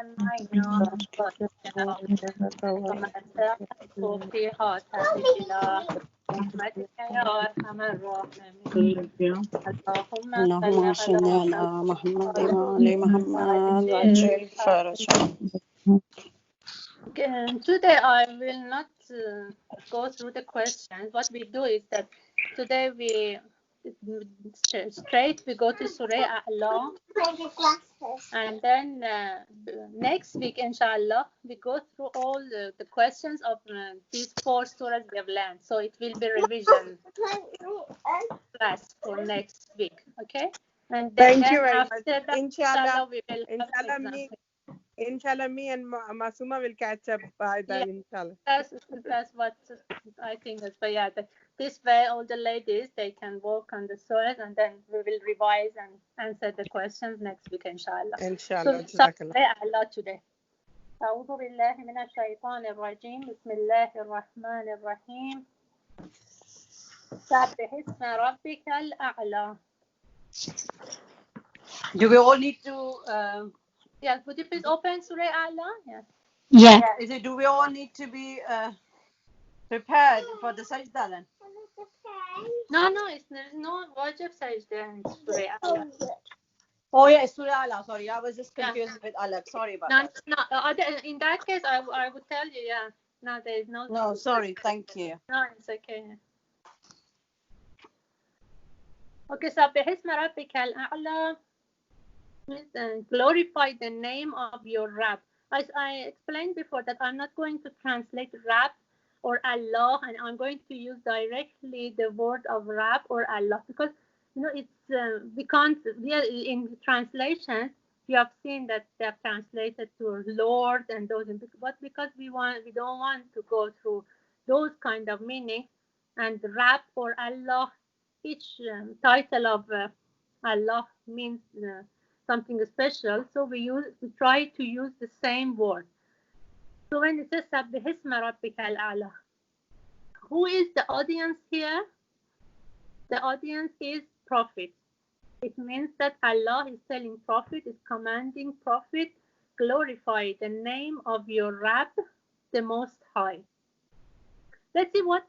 جمعنا وفرقنا وما أساءت فيها تأويلا برحمتك يا أرحم الراحمين. اللهم صل على محمد وعلى محمد وعجل فرجهم. Today I will not go through the questions. What we do is that today we straight we go to Surah A'la, and then next week inshallah we go through all the questions of these 4 surahs we have learned. So it will be revision class for next week. Okay, and then Thank you very after much. that inshallah we will have Inshallah, me and Masuma will catch up by then, inshallah. That's what I think as well. Yeah, this way all the ladies, they can work on the surahs, and then we will revise and answer the questions next week, inshallah. Inshallah. So, Allah today. أعوذ بالله من الشيطان الرجيم بسم الله الرحمن الرحيم سبح اسم ربك الأعلى. Do we all need to yeah, would you please open Surah A'la? Yeah. Do we all need to be prepared for the sajda then? No, it's no wajib sajda in Surah A'la. Oh yeah, Surah A'la. Sorry, I was just confused with Alaq. Sorry about that. No. In that case, I would tell you. Yeah. No, there is no. No, sorry. Thank you. No, it's okay. Okay, سبح اسم ربك الأعلى. Glorify the name of your Rabb. As I explained before, that I'm not going to translate Rabb or Allah, and I'm going to use directly the word of Rabb or Allah, because it's we can't. In translations, you have seen that they have translated to Lord and those, but because we don't want to go through those kind of meanings, and Rabb or Allah, each title of Allah means something special, so we try to use the same word. So when it says سبح اسم ربك الأعلى, who is the audience here? The audience is Prophet. It means that Allah is telling Prophet, is commanding Prophet, glorify the name of your Rabb, the Most High. Let's see what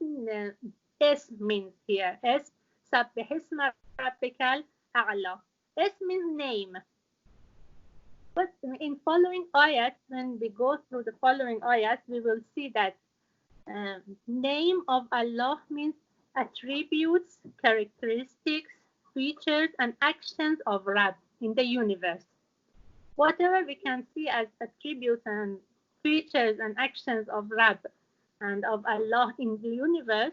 S means here. S, سبح اسم ربك الأعلى. S means name. But in following ayat, when we go through the following ayat, we will see that name of Allah means attributes, characteristics, features, and actions of Rabb in the universe. Whatever we can see as attributes and features and actions of Rabb and of Allah in the universe,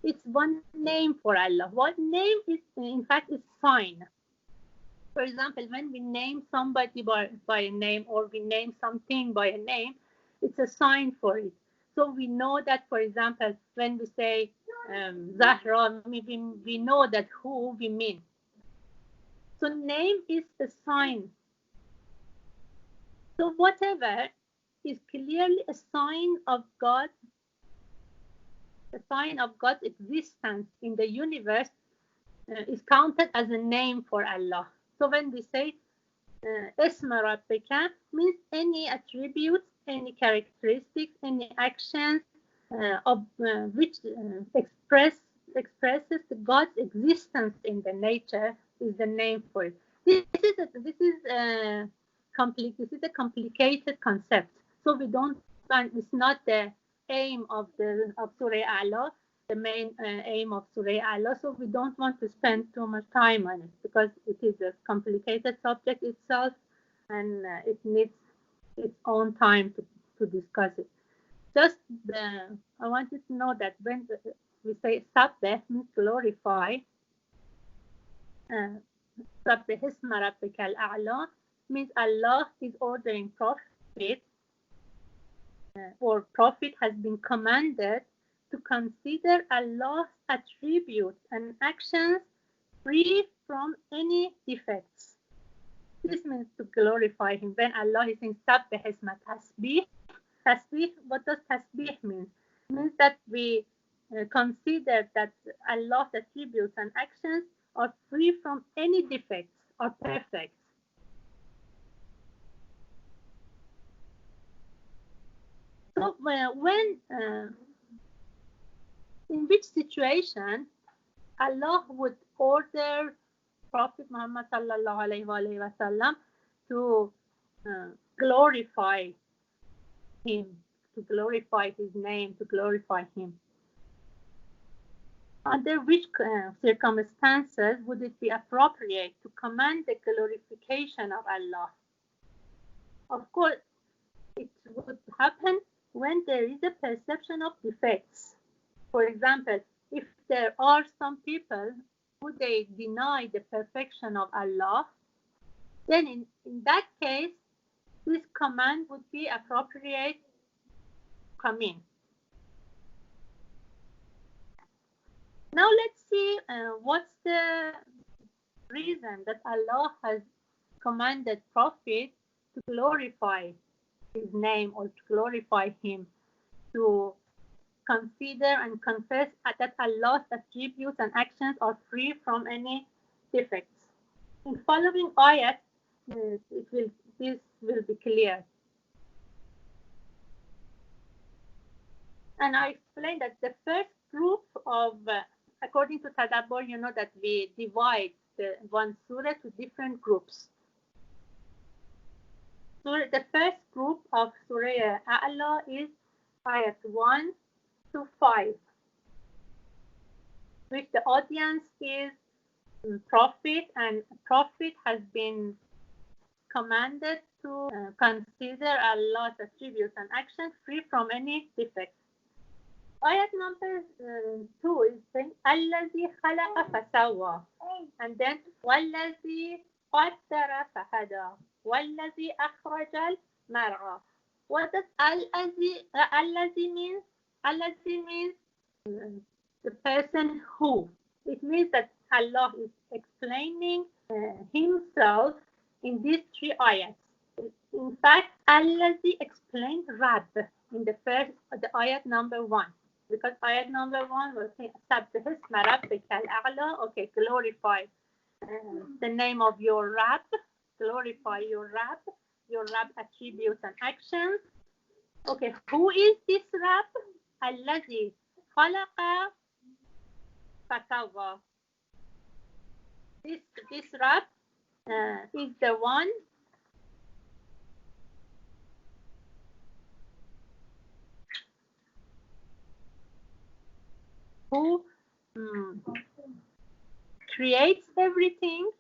it's one name for Allah. What name is, in fact, is sign. For example, when we name somebody by a name, or we name something by a name, it's a sign for it. So we know that, for example, when we say Zahra, we know that who we mean. So name is a sign. So whatever is clearly a sign of God, a sign of God's existence in the universe, is counted as a name for Allah. So when we say Isma Rabbika, means any attributes, any characteristics, any actions which expresses God's existence in the nature is the name for it. This is a complicated concept. So we don't. It's not the aim of Surah A'la, the main aim of Surah A'la. So we don't want to spend too much time on it, because it is a complicated subject itself, and it needs its own time to discuss it. Just I want you to know that when we say Sabbih means glorify, Sabbih isma rabbika al-a'la means Allah is ordering Prophet, or Prophet has been commanded to consider Allah's attributes and actions free from any defects. This means to glorify Him. When Allah is saying Sabbih isma tasbih, what does tasbih mean? It means that we consider that Allah's attributes and actions are free from any defects, or perfect. So when in which situation Allah would order Prophet Muhammad sallallahu alaihi wasallam to glorify him, to glorify his name, to glorify him? Under which circumstances would it be appropriate to command the glorification of Allah? Of course, it would happen when there is a perception of defects. For example, if there are some people who they deny the perfection of Allah, then in that case, this command would be appropriate come in. Now let's see what's the reason that Allah has commanded Prophet to glorify his name or to glorify him, to consider and confess that Allah's attributes and actions are free from any defects. In following ayat, this will be clear. And I explained that the first group of, according to Tadabbur, you know that we divide the one surah to different groups. So the first group of Surah A'la is ayat 1 to 5, which the audience is Prophet, and Prophet has been commanded to consider Allah's attributes and actions free from any defects. Ayat number 2 is saying Allazi khalaqa fasawwa, and then Wallazi qaddara fahada, Wallazi akhrajal mar'a. What does Allazi means? Allazi means the person who. It means that Allah is explaining himself in these three ayats. In fact, Allazi explained Rabb in the ayat number 1. Because ayat number 1 was saying, Sabbih isma rabbika al-a'la. Okay, glorify the name of your Rabb. Glorify your Rabb attributes and actions. Okay, who is this Rabb? Allazi khalaqa fasawwa. This Rabb is the one who creates everything.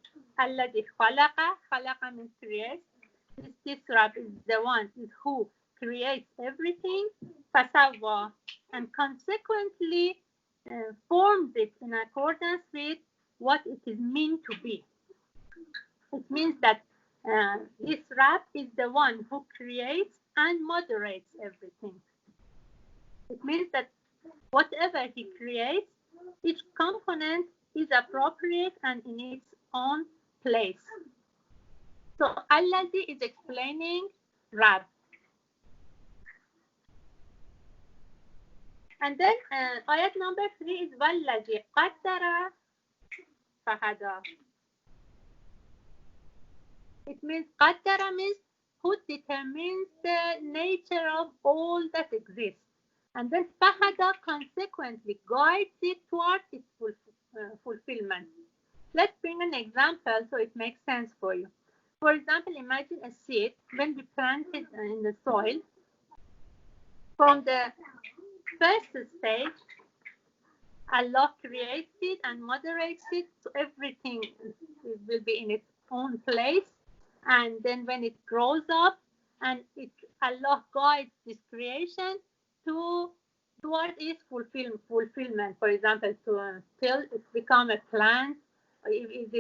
Alladhi khalaqa means creates. This Rabb is the one who creates everything. Fasawwa, and consequently forms it in accordance with what it is meant to be. It means that this Rabb is the one who creates and moderates everything. It means that whatever he creates, each component is appropriate and in its own place. So Allazi is explaining Rabb. And then ayat number 3 is Wallazi qaddara fahada. It means qaddara means who determines the nature of all that exists. And then fahada consequently guides it towards its fulfillment. Let's bring an example so it makes sense for you. For example, imagine a seed when we plant it in the soil. From the first stage, Allah creates it and moderates it, so everything will be in its own place. And then when it grows up, and Allah guides this creation towards its fulfillment. For example, till it become a plant, or if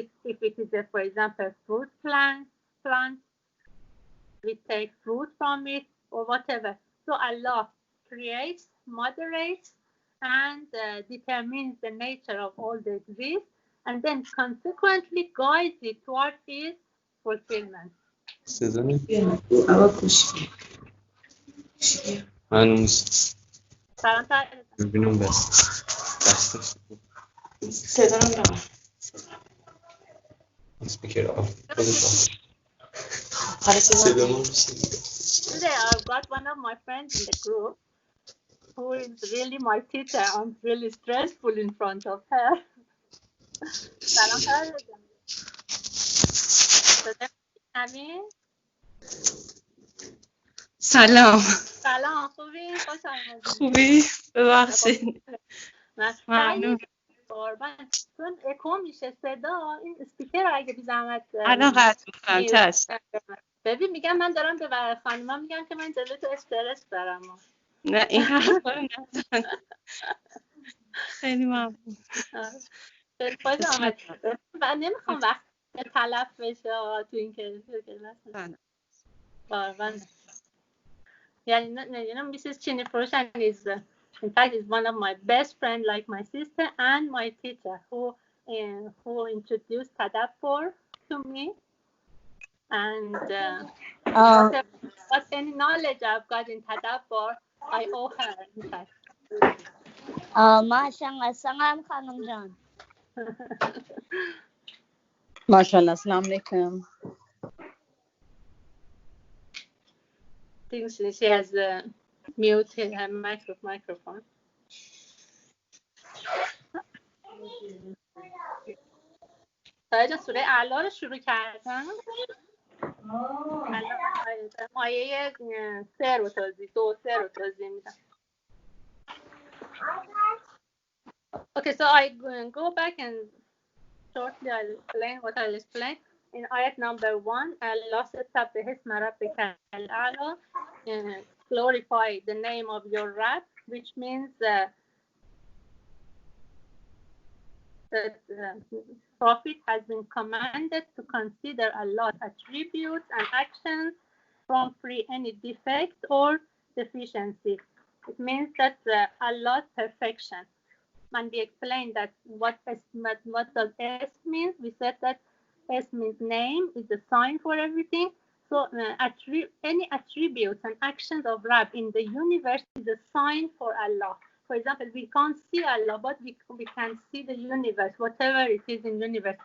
it is a, for example, fruit plant, we take fruit from it or whatever. So Allah creates, moderates, and determines the nature of all that exists, and then consequently guides it towards its fulfillment. yesterday I've got one of my friends in the group who is really my teacher. I'm really stressful in front of her. سلام فردا جان. صدای میشنوی؟ سلام سلام خوبی؟ خوش آمدید. خوبی؟ ببخشید ممنون. قربان چون اکو میشه صدا این اسپیکر رو اگه بی زحمت الان قطع میکنم چشم. ببین میگم من دارم به خانما میگم که من جلوی تو استرس دارم. نه این حرفا رو نزن. خیلی ممنون. خیلی خوش آمد. من نمیخوام وقت تلف بشه تو این کلاس. قربان. You know, Mrs. Chinifroshan is, in fact, is one of my best friends, like my sister and my teacher, who introduced Tadabbur to me. And what any knowledge I've got in Tadabbur, I owe her, in fact. MashaAllah, salam Khanum Jan. MashaAllah, Assalamu alaikum. I think she has muted her microphone. سایجا سوره اعلا رو شروع کردم. آیه 3 رو توضیح 2-3 رو توضیح میدم. Okay, so I go back and shortly I'll explain what I'll explain. In ayat number 1, Allah said, "Sabbih isma rabbika al-a'la," glorify the name of your Rabb, which means that Prophet has been commanded to consider Allah's attributes and actions from free any defect or deficiency. It means that Allah's perfection. When we explained that what does S mean, we said that S means name is the sign for everything. So any attributes and actions of Rabb in the universe is a sign for Allah. For example, we can't see Allah, but we can see the universe, whatever it is in the universe.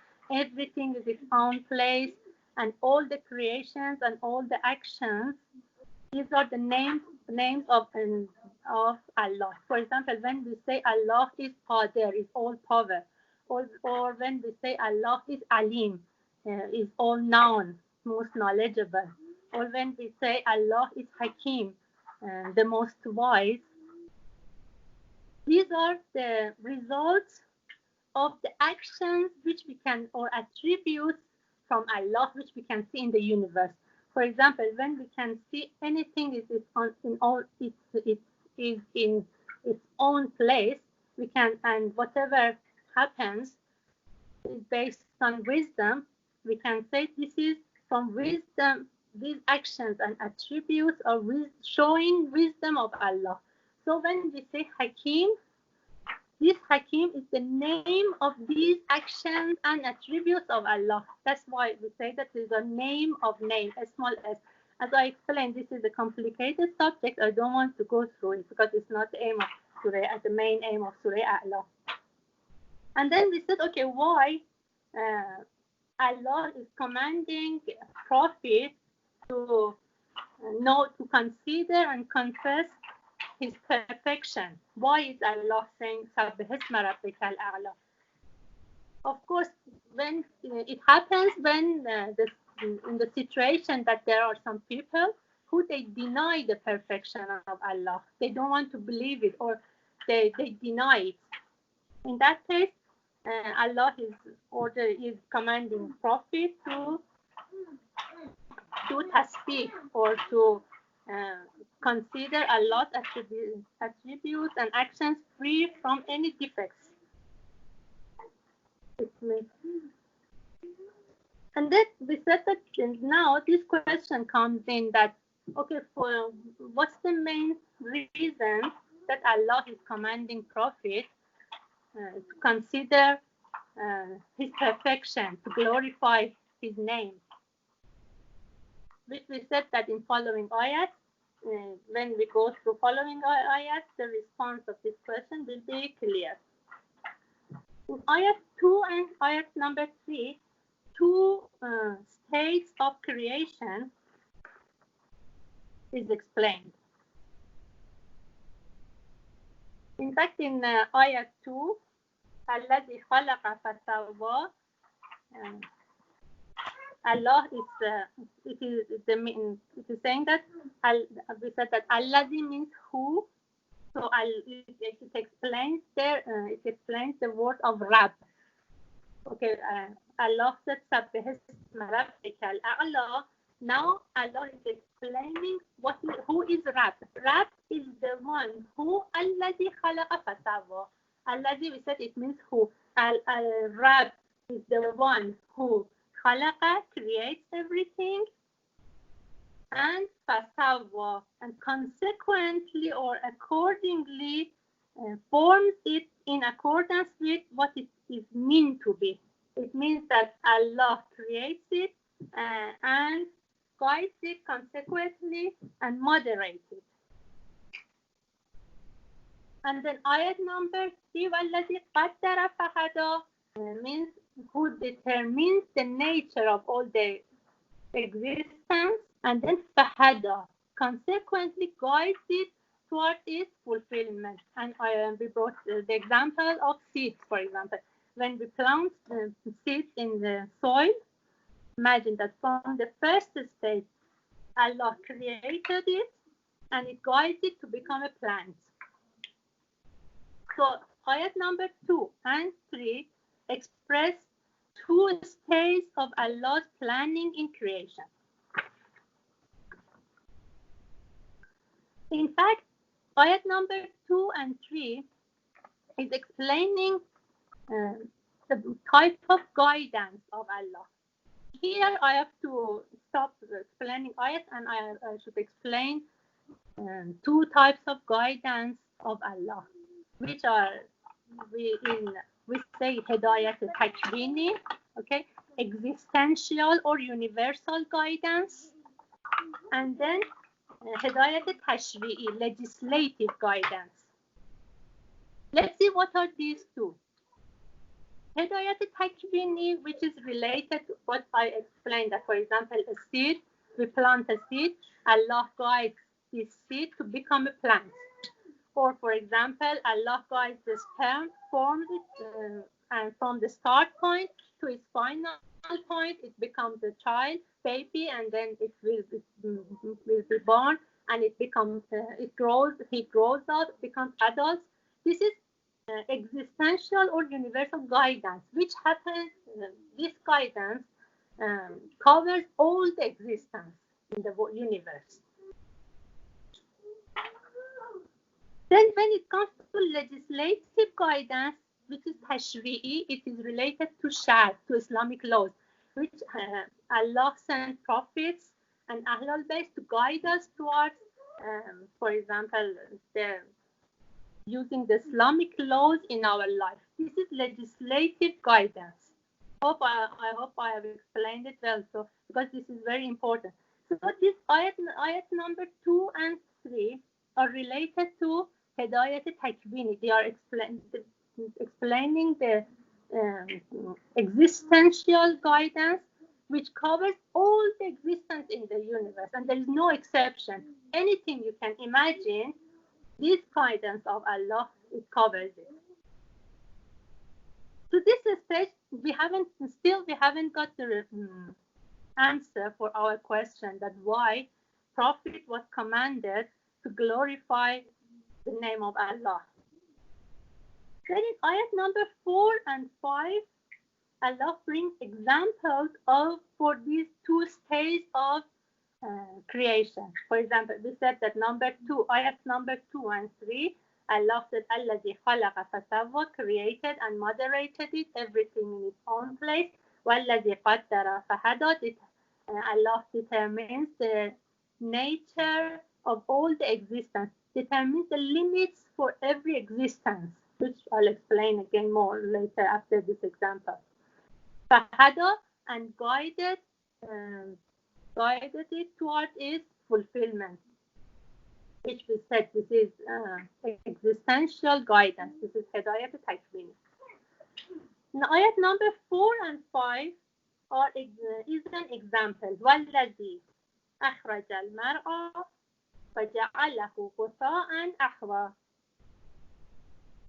Everything is its own place, and all the creations and all the actions, these are the names of Allah. For example, when we say Allah is Qadir, is all power, or when we say Allah is Alim, is all known, most knowledgeable, or when we say Allah is Hakim, the most wise. These are the results of the actions which we can, or attributes from Allah which we can see in the universe. For example, when we can see anything is in its own place, we can, and whatever happens is based on wisdom, we can say this is from wisdom. These actions and attributes are showing wisdom of Allah. So when we say Hakim, this Hakim is the name of these actions and attributes of Allah. That's why we say that it is a name of name, a small s. As I explained, this is a complicated subject. I don't want to go through it because it's not the aim of Surah, the main aim of Surah A'la. And then we said, okay, why Allah is commanding Prophet to consider and confess his perfection. Why is Allah saying Sabbih isma rabbika al-a'la? Of course, when it happens when in the situation that there are some people who they deny the perfection of Allah. They don't want to believe it, or they deny it. In that case, Allah is commanding Prophet to do tasbih, or to consider Allah's attributes and actions free from any defects. And then we said that now this question comes in that, okay, for what's the main reason that Allah is commanding Prophet to consider his perfection, to glorify his name? Which we said that in following ayat, when we go through following ayat, the response of this question will be clear. In ayat 2 and ayat number 3, two states of creation is explained. In fact, in ayah 2, الذي خلق فسوى, Allah it is saying that we said that الذي means who, so it explains there. It explains the word of Rab. Okay, Allah said سبح اسم ربك الأعلى. Now Allah is explaining who is Rab. Rab is the one who الذي خلق فسوى. الذي, we said it means who. Rab is the one who خلق, creates everything, and فسوى, and consequently or accordingly forms it in accordance with what it is meant to be. It means that Allah creates it and guides it consequently and moderates it. And then ayat number 3, وَالَّذِي قَدَّرَ فَهَدَى, means who determines the nature of all the existence, and then فَهَدَى, consequently guides it toward its fulfillment. And we brought the example of seeds, for example. When we plant seeds in the soil, imagine that from the first stage, Allah created it and it guides it to become a plant. So ayat number 2 and 3 express two stages of Allah's planning in creation. In fact, ayat number 2 and 3 is explaining the type of guidance of Allah. Here I have to stop explaining ayat and I should explain two types of guidance of Allah, which are we say hidayat takvini, okay, existential or universal guidance, and then hidayat tashri'i, legislative guidance. Let's see what are these two. Hidayat takvini, which is related to what I explained, that for example a seed, we plant a seed, Allah guides this seed to become a plant. Or for example, Allah guides the sperm, forms it, and from the start point to its final point, it becomes a child, baby, and then it will be born, and it becomes, he grows up, becomes adult. This is existential or universal guidance, which happens, this guidance covers all the existence in the universe. Then when it comes to legislative guidance, which is tashri'i, it is related to shar, to Islamic laws, which Allah sent prophets and Ahlul Bayt to guide us towards, for example, using the Islamic laws in our life. This is legislative guidance. I hope I have explained it well, so because this is very important. So this ayat number 2 and 3 are related to hidayat takvini. They are explaining the existential guidance, which covers all the existence in the universe, and there is no exception. Anything you can imagine, this guidance of Allah, it covers it. To this stage, we haven't got the answer for our question that why Prophet was commanded to glorify the name of Allah. Then in ayat number 4 and 5, Allah brings examples for these two stages of creation. For example, we said that ayat number 2 and 3, Allah said, الَّذِي خَلَقَ فَسَوَّى, created and moderated it, everything in its own place. وَالَّذِي قَدَّرَ فَهَدَى, Allah determines the nature of all the existence, determines the limits for every existence, which I'll explain again more later after this example. فَهَدَى, and guided it towards its fulfillment, which we said this is existential guidance. This is hidayat takvini. Now, ayat number 4 and 5 is an example. وَالَّذِي أَخْرَجَ الْمَرْعَى, فجعله غثاء أحوى.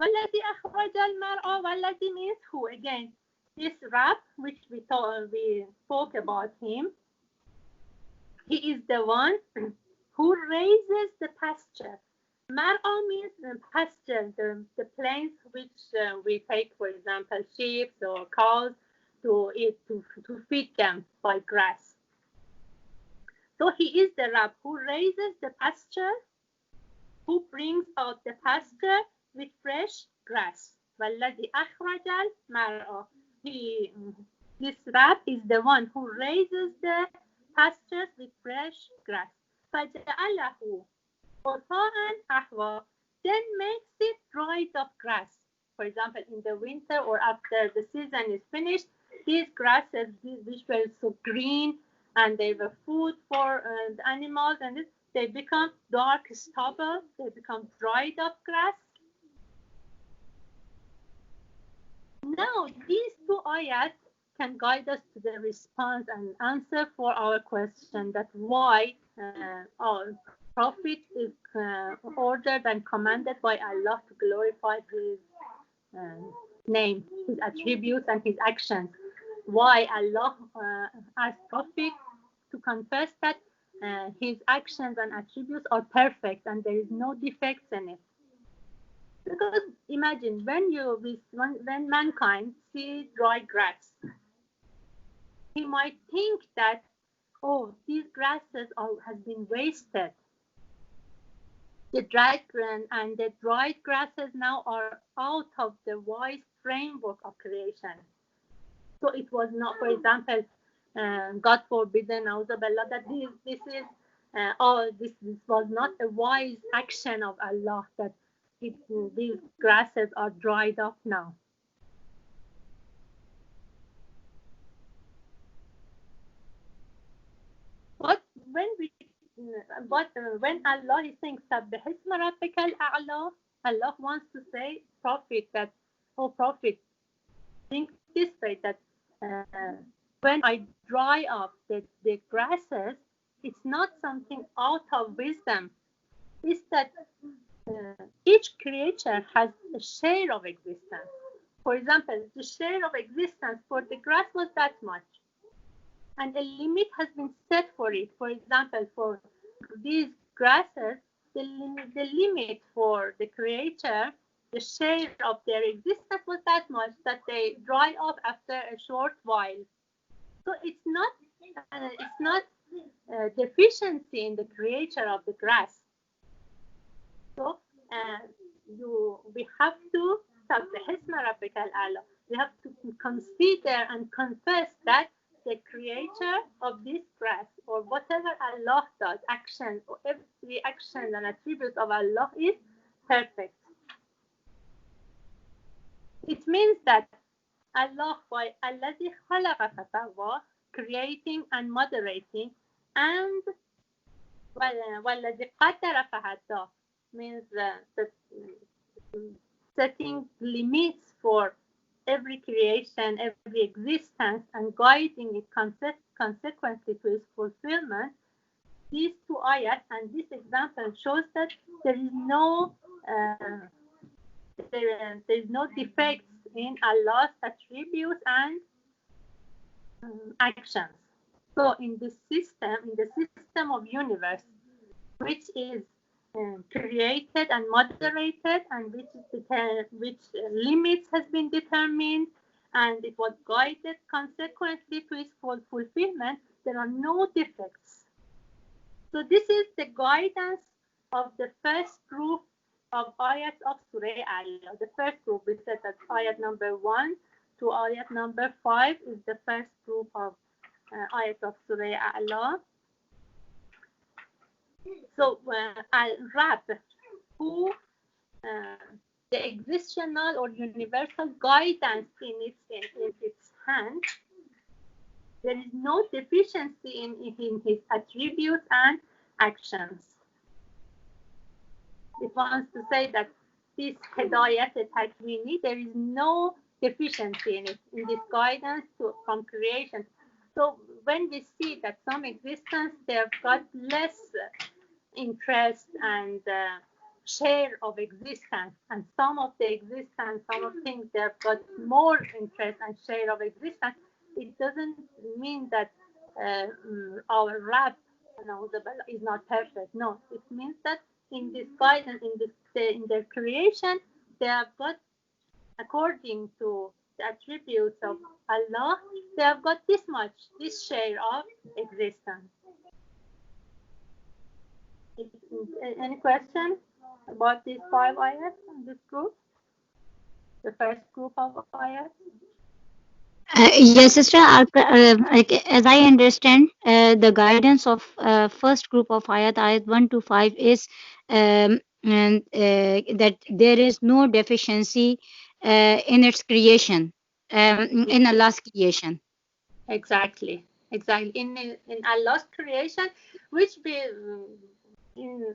والذي أخرج المرعى والذي means who again. This rat which we spoke about him, he is the one who raises the pasture. Mar'a means pasture, the plains which we take, for example, sheep or cows to eat, to feed them by grass. So he is the Rab who raises the pasture, who brings out the pasture with fresh grass. وَالَّذِي أَخْرَجَ الْمَرْعَى. This Rab is the one who raises the pastures with fresh grass. فَجَعَلَهُ غُثَاءً أَحْوَى. Then makes it dried up grass. For example, in the winter or after the season is finished, these grasses, which were so green and they were food for the animals, and they become dark stubble, they become dried up grass. Now, these two ayat can guide us to the response and answer for our question that why our Prophet is ordered and commanded by Allah to glorify his name, his attributes and his actions. Why Allah asked Prophet to confess that his actions and attributes are perfect and there is no defects in it. Because imagine when mankind sees dry grass, he might think that, oh, these grasses has been wasted. The dried and the dried grasses now are out of the wise framework of creation. So it was not, for example, God forbidden, that this was not a wise action of Allah that these grasses are dried up now. But when Allah is saying سَبِّحِ اسْمَ رَبِّكَ الْأَعْلَى, Allah wants to say, Prophet, that, oh Prophet, think this way, that when I dry up the grasses, it's not something out of wisdom. It's that each creature has a share of existence. For example, the share of existence for the grass was that much. And a limit has been set for it. For example, for these grasses, the limit for the creature, the share of their existence was that much that they dry up after a short while. So it's not deficiency in the creature of the grass. So we have to we have to consider and confess that the creator of this grass, or whatever Allah does, actions, or every action and attributes of Allah is perfect. It means that Allah, by الذي خلق فسوى, creating and moderating, and والذي قدر فهدى, means setting limits for every creation, every existence, and guiding it consequently to its fulfillment. These two ayat and this example shows that there is no defects in Allah's attributes and actions. So in the system of universe, which is created and moderated, and which limits has been determined, and it was guided consequently to its fulfillment, there are no defects. So this is the guidance of the first group of ayat of Surah Al. The first group, we said that ayat number 1 to ayat number 5 is the first group of ayat of Surah Al. So Al-Rab, who the existential or universal guidance in its hand, there is no deficiency in his attributes and actions. It wants to say that this Hidayat al-Takmini, there is no deficiency in it, in this guidance from creation. So when we see that some existence, they have got less interest and share of existence, and some of the existence, some of things they've got more interest and share of existence. It doesn't mean that our rap is not perfect. No, it means that in this guidance, in their creation, they have got, according to the attributes of Allah, they have got this share of existence. Any question about these 5 ayats in this group? The first group of ayats? Yes, sister. As I understand, the guidance of first group of ayat 1 to 5 is and, that there is no deficiency in its creation, in Allah's creation. Exactly. In Allah's creation, which in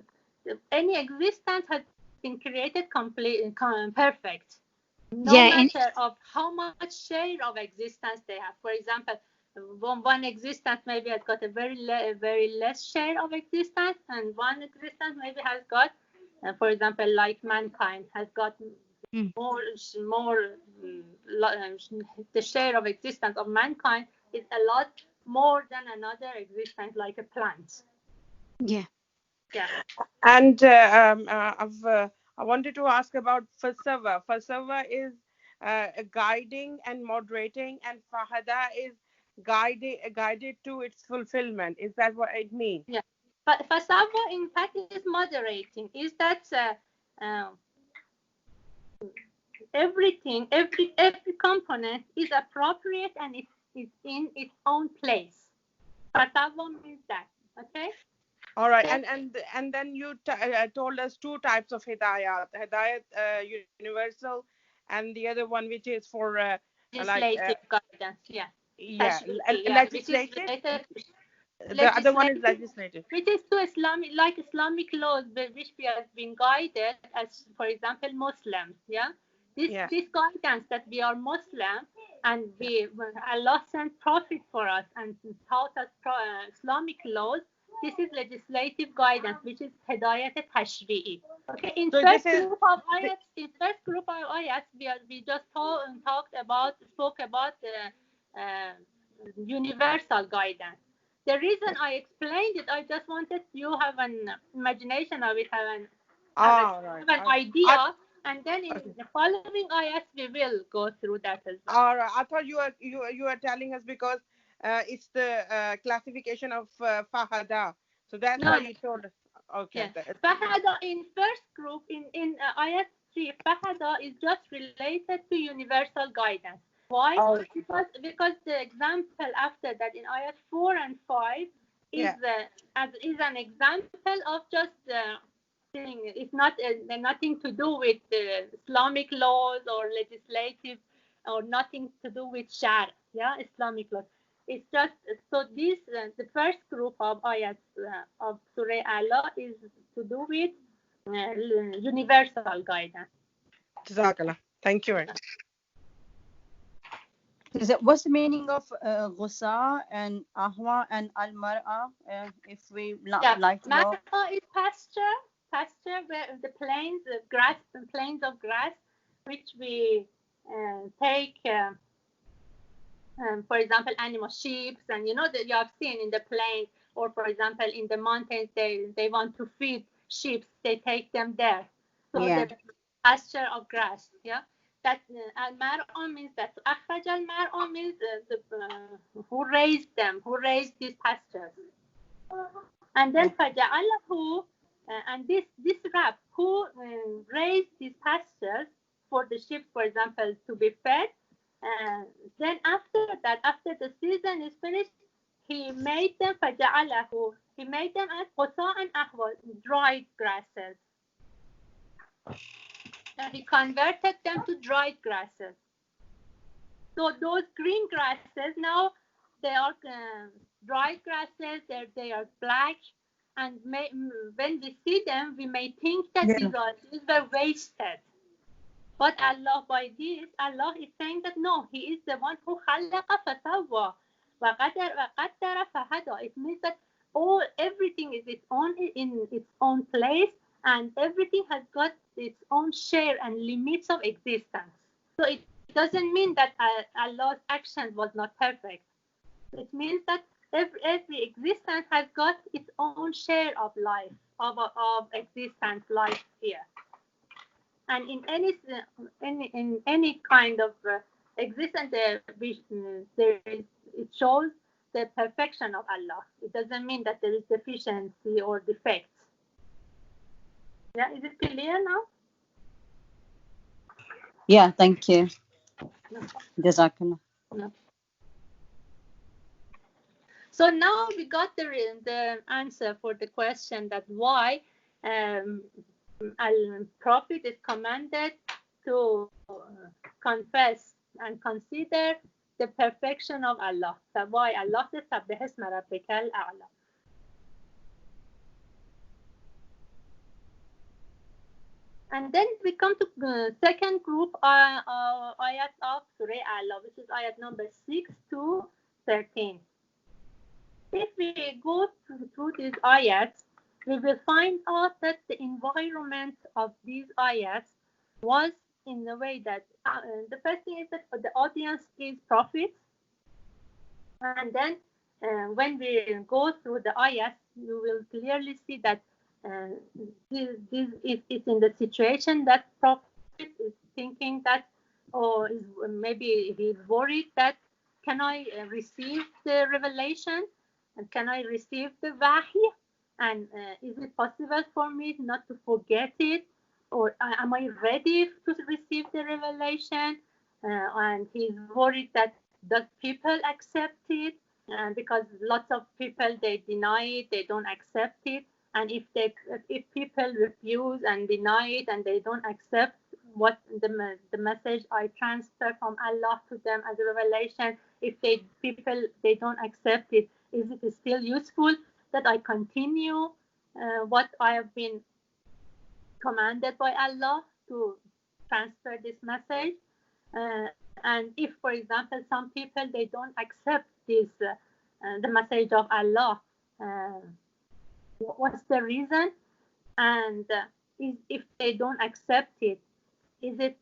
any existence has been created complete, perfect. No matter of how much share of existence they have. For example, one existence maybe has got a very less share of existence, and one existence maybe has got, for example, like mankind has got more the share of existence of mankind is a lot more than another existence like a plant. Yeah. And I wanted to ask about Falsafa. Falsafa is guiding and moderating, and Fahada is guided to its fulfillment. Is that what it means? Yeah. But Falsafa, in fact, is moderating. Is that everything, every component is appropriate and it is in its own place. Falsafa means that. Okay. All right, and then you told us 2 types of hidayat universal, and the other one which is for legislative guidance. Legislative. The other one is legislative, which is to Islamic laws which we have been guided as, for example, Muslims. This guidance that we are Muslim and Allah sent prophet for us and taught us Islamic laws. This is legislative guidance, which is Hidayat Tashri'i. Okay. In first group of ayats, we just spoke about universal guidance. The reason I explained it, I just wanted you have an imagination of it, have an idea, and then in the following ayats we will go through that as well. All right. I thought you were telling us because it's the classification of Fahada. So that's why you told us. Okay. Yeah. Fahada in first group in ayat 3, Fahada is just related to universal guidance. Why? Because the example after that in ayat 4 and 5 is an example of just thing. It's not nothing to do with Islamic laws or legislative, or nothing to do with Shar, Islamic laws. It's just so this the first group of ayats of Surah Allah is to do with universal guidance. Jazakallah. Thank you. What's the meaning of Ghusa and Ahwa and Al-Mar'a? If we like to know. Mar'a is pasture where the plains of grass, which we take. For example, animal sheep, and that you have seen in the plains, or for example in the mountains, they want to feed sheep, they take them there. So the pasture of grass, that al-mar'a means that akhraj al-mar'a means who raised these pastures, and then faja'alahu, and this rab who raised these pastures for the sheep, for example, to be fed. Then after the season is finished, he made them faja'alahu. He made them as qusa'an ahwa, dried grasses. And he converted them to dried grasses. So those green grasses now they are dried grasses. They are black, and when we see them, we may think that these were wasted. But Allah, by this, Allah is saying that no, He is the one who خَلَقَ فَسَوَّى وَقَدَّرَ فَهَدَى. It means that everything is in its own place, and everything has got its own share and limits of existence. So it doesn't mean that Allah's action was not perfect. It means that every existence has got its own share of life, of existence, life here. And in any kind of existence, it shows the perfection of Allah. It doesn't mean that there is deficiency or defects. Yeah, is it clear now? Yeah, thank you. No. Jazakallah. No. So now we got the answer for the question that why Prophet is commanded to confess and consider the perfection of Allah. So why Allah says سبح اسم ربك الأعلى. And then we come to the second group ayat of Surah Allah, which is ayat number 6 to 13. If we go through these ayats, we will find out that the environment of these ayats was in the way that the first thing is that the audience is prophets, and then when we go through the ayats, you will clearly see that this is in the situation that prophet is thinking that, or maybe he's worried that, can I receive the revelation? And can I receive the wahy? And is it possible for me not to forget it? Or am I ready to receive the revelation? And he's worried that does people accept it? Because lots of people, they deny it, they don't accept it. And if people refuse and deny it and they don't accept what the message I transfer from Allah to them as a revelation, if people don't accept it, is it still useful that I continue what I have been commanded by Allah to transfer this message? And if, for example, some people, they don't accept this the message of Allah, what's the reason? And if they don't accept it, is it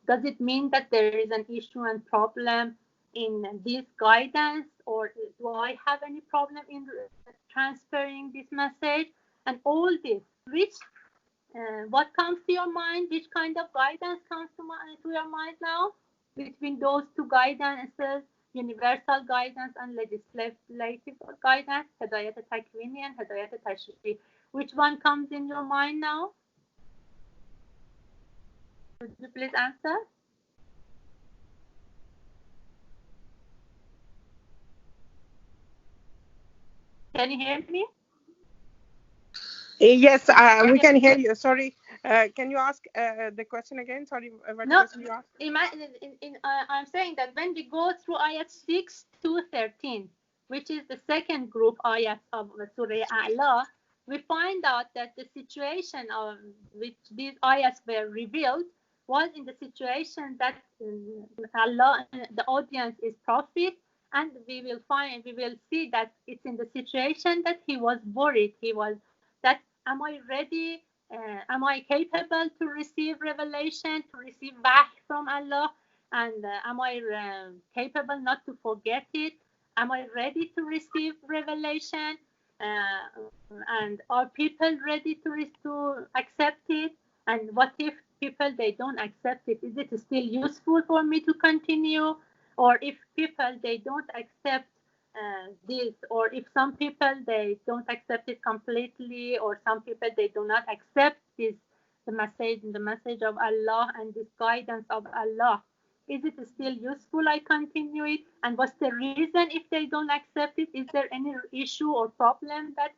does it mean that there is an issue and problem in this guidance, or do I have any problem in transferring this message? And all this, which what comes to your mind? Which kind of guidance comes to your mind now between those two guidances, universal guidance and legislative guidance, Hidayat al-Takwini and Hidayat al-Tashri'? Which one comes in your mind now? Could you please answer? Can you hear me? Yes, we can hear you. Sorry. Can you ask the question again? Sorry, what question you asked? I'm saying that when we go through ayat 6 to 13, which is the second group ayat of Surah Allah, we find out that the situation of which these ayats were revealed was in the situation that Allah, the audience is prophet, and we will see that it's in the situation that he was worried. He was that, am I ready? Am I capable to receive revelation, to receive wahy from Allah? And am I capable not to forget it? Am I ready to receive revelation? And are people ready to accept it? And what if people, they don't accept it? Is it still useful for me to continue? Or if people, they don't accept this, or if some people, they don't accept it completely, or some people, they do not accept this, the message of Allah and this guidance of Allah, is it still useful I continue it? And what's the reason if they don't accept it? Is there any issue or problem that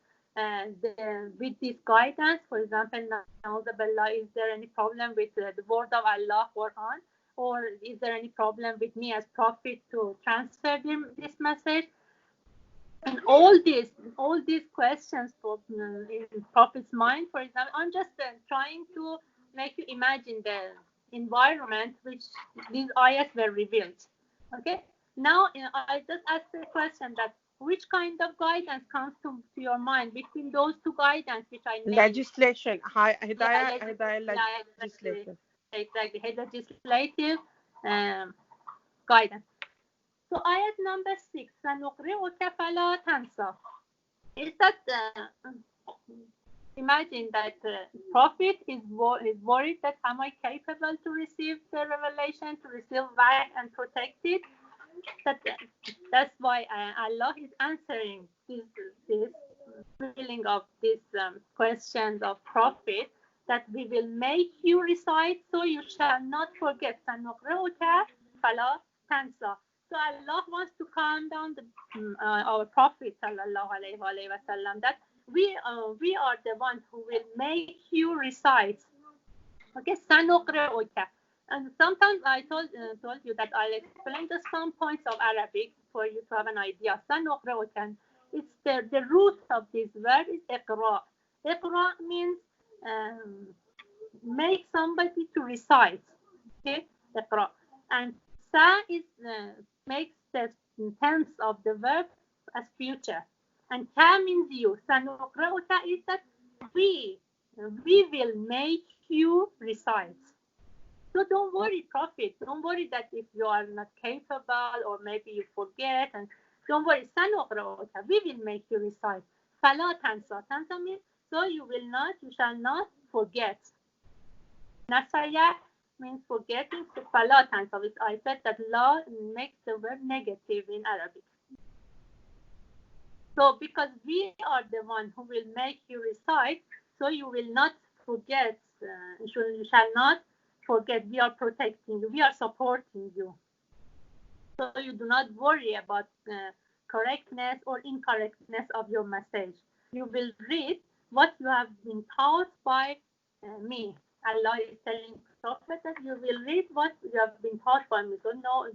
with this guidance? For example, is there any problem with the word of Allah, Quran? Or is there any problem with me as prophet to transfer this message? And all these questions in prophet's mind, for example, I'm just trying to make you imagine the environment which these ayats were revealed. Okay, now I just asked the question that which kind of guidance comes to your mind between those two guidance which I named? Legislation. Yeah, Hidayah exactly. legislative. Legislative guidance. So ayat number 6, سنقرئك فلا تنسى. Is that imagine that prophet is worried that am I capable to receive the revelation, to receive light and protect it? That's why Allah is answering this feeling of these questions of prophet, that we will make you recite so you shall not forget. سنقرئك فلا تنسى. So Allah wants to calm down our Prophet sallallahu alaihi wasallam, that we are the ones who will make you recite. Okay, سنقرئك. And sometimes I told you that I'll explain just some points of Arabic for you to have an idea. سنقرئك. It's the root of this word is اقرأ. اقرأ means make somebody to recite. Okay, اقرأ. And sa is makes the tense of the verb as future, and ka means you. سنقرئك is that we will make you recite. So don't worry, Prophet. Don't worry that if you are not capable or maybe you forget, and don't worry. سنقرئك, we will make you recite. فلا تنسى. تنسى means so you shall not forget. Nasaya means forgetting. So فلا تنسى. I said that la makes the word negative in Arabic. So because we are the one who will make you recite, so you will not forget. You shall not forget. We are protecting you. We are supporting you. So you do not worry about correctness or incorrectness of your message. You will read what you have been taught by me. Allah is telling Prophet that you will read what you have been taught by me. So no,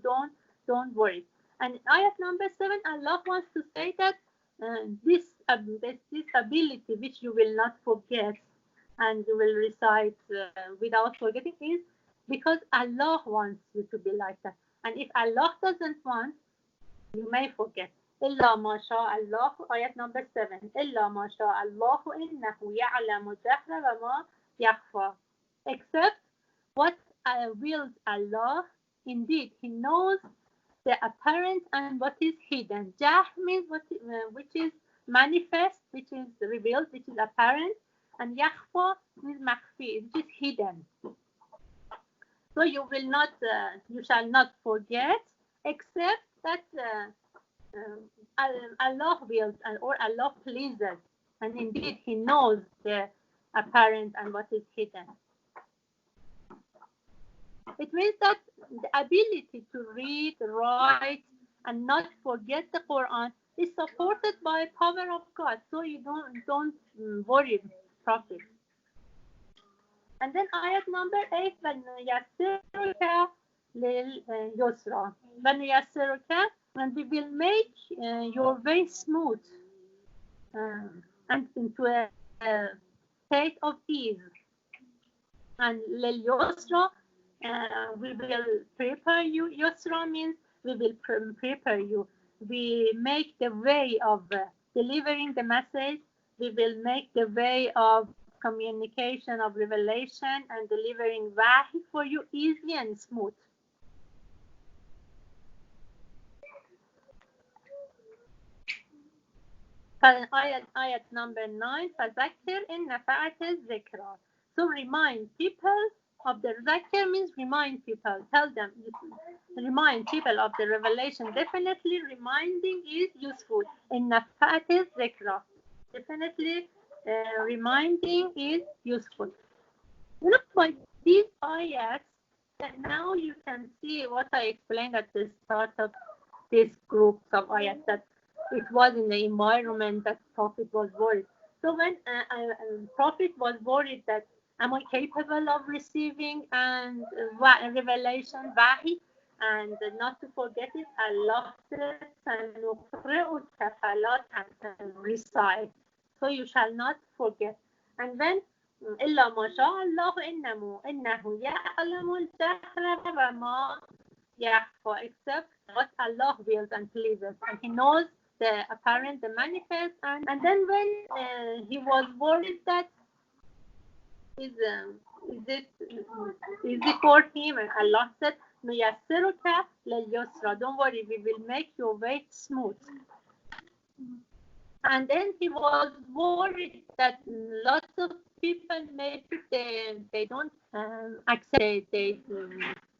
don't worry. And ayat number 7, Allah wants to say that this ability which you will not forget and you will recite without forgetting is because Allah wants you to be like that. And if Allah doesn't want, you may forget. إلا ما شاء الله, ayat number 7. إلا ما شاء الله إنه يعلم الجهر وما يخفى. Except what wills Allah, indeed He knows the apparent and what is hidden. Jah means which is manifest, which is revealed, which is apparent, and yakhfa means makhfi, which is hidden. So you shall not forget, except that Allah wills or Allah pleases, and indeed He knows the apparent and what is hidden. It means that the ability to read, write, and not forget the Quran is supported by power of God. So you don't worry, Prophet. And then ayat number 8, وَنُيَسِّرُكَ لِلْيُسْرَى. وَنُيَسِّرُكَ, and we will make your way smooth and into a state of ease. And لِلْيُسْرَى, we will prepare you. Yusra means we will prepare you. We make the way of delivering the message. We will make the way of communication, of revelation, and delivering wahi for you easy and smooth. Ayat number 9. فَذَكِّرْ إِنْ نَفَعَتِ الذِّكْرَى. So remind people of the zakir means remind people, tell them, remind people of the revelation. Definitely reminding is useful. In nafat is zikra. Definitely reminding is useful. Look, by these ayats, that now you can see what I explained at the start of this group of ayats, that it was in the environment that Prophet was worried. So when Prophet was worried that am I capable of receiving and revelation, wahi, and not to forget it, Allah says, recite, so you shall not forget. And then, إلا ما شاء الله إنه يعلم الجهر وما يخفى, except what Allah wills and pleases, and He knows the apparent, the manifest, and then when he was worried that is it for him, and Allah said, "Nuyassiruka lil-yusra." Don't worry, we will make your way smooth. And then he was worried that lots of people maybe they don't accept, they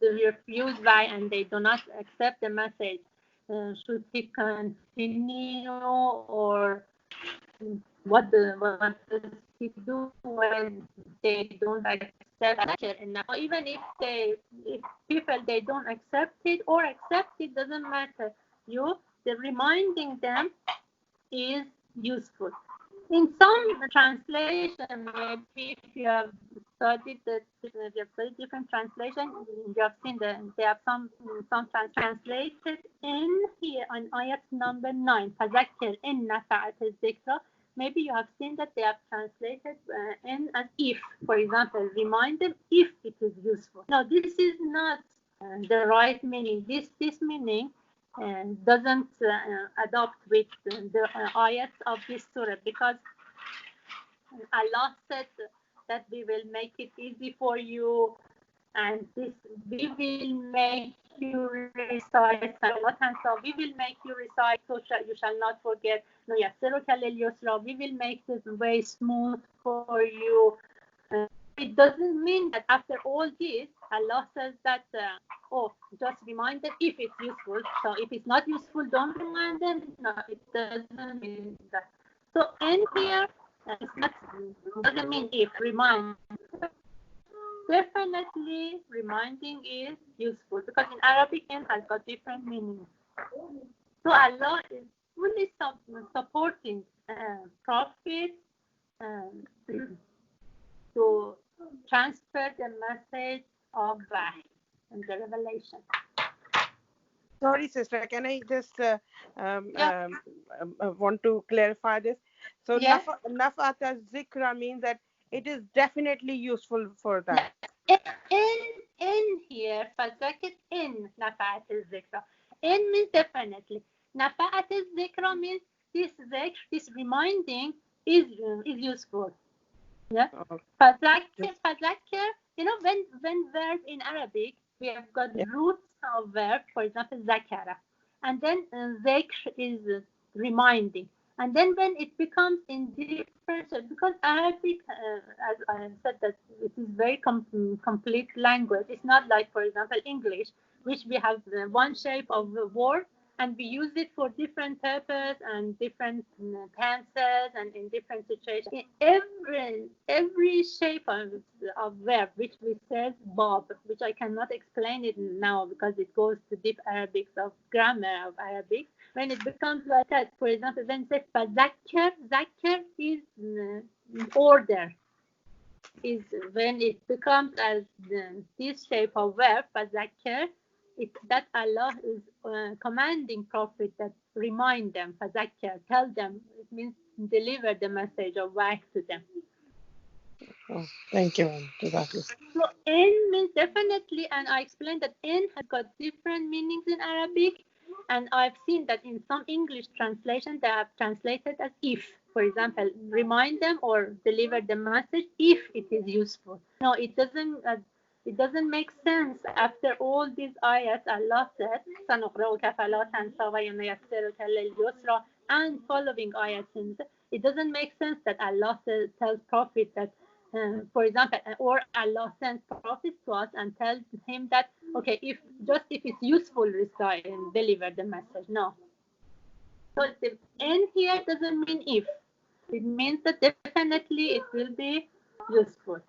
refuse why, and they do not accept the message. Should he continue, or what does he do when they don't accept it? And now, even if people they don't accept it or accept it, doesn't matter. The reminding them is useful. In some translation, maybe if you have studied different translation, you have seen that they have some translated in here on ayat number 9. فَذَكِّرْ إِنْ نَفَعَتِ الذِّكْرَ. Maybe you have seen that they have translated in as if. For example, remind them if it is useful. Now, this is not the right meaning. This meaning doesn't adopt with the ayats of this surah, because Allah said that we will make it easy for you, and we will make you recite. So we will make you recite, so you shall not forget. We will make the way smooth for you. It doesn't mean that after all this, Allah says that, just remind them if it's useful. So if it's not useful, don't remind them. No, it doesn't mean that. So in here, doesn't mean if, remind. Definitely reminding is useful, because in Arabic it has got different meanings. So Allah is fully supporting Prophet to transfer the message of Wahy and the revelation. Sorry, sister, can I just want to clarify this? So Yeah. Nafat al-Zikra means that it is definitely useful for that. In here, فَذَكِرْ in نَفَعَتِ الذِّكْرَ. In means definitely. نَفَعَتِ الذِّكْرَ means this reminding is useful. Yeah. فَذَكِرْ, when verb in Arabic, we have got roots of verb, for example, zakara. And then zikr is reminding. And then when it becomes in different, because Arabic, as I said, that it is very complete language. It's not like, for example, English, which we have one shape of the word, and we use it for different purpose and different tenses and in different situations. In every shape of verb, which we said bab, which I cannot explain it now because it goes to deep Arabic of grammar of Arabic. When it becomes like that, for example, when it says zakir is order. Is when it becomes as this shape of verb, zakir, it's that Allah is commanding Prophet that remind them, fazakir, tell them. It means deliver the message of Wahy to them. Oh, thank you. So in means definitely, and I explained that in has got different meanings in Arabic, and I've seen that in some English translation they have translated as if. For example, remind them or deliver the message if it is useful. No, it doesn't. It doesn't make sense after all these ayats. Allah said, "Sanuqra'uka fala tansa wa nuyassiruka lil-yusra," and following ayats. It doesn't make sense that Allah tells Prophet that, for example, or Allah sends Prophet to us and tells him that, okay, if it's useful, recite and deliver the message. No. So the in here doesn't mean if. It means that definitely it will be useful.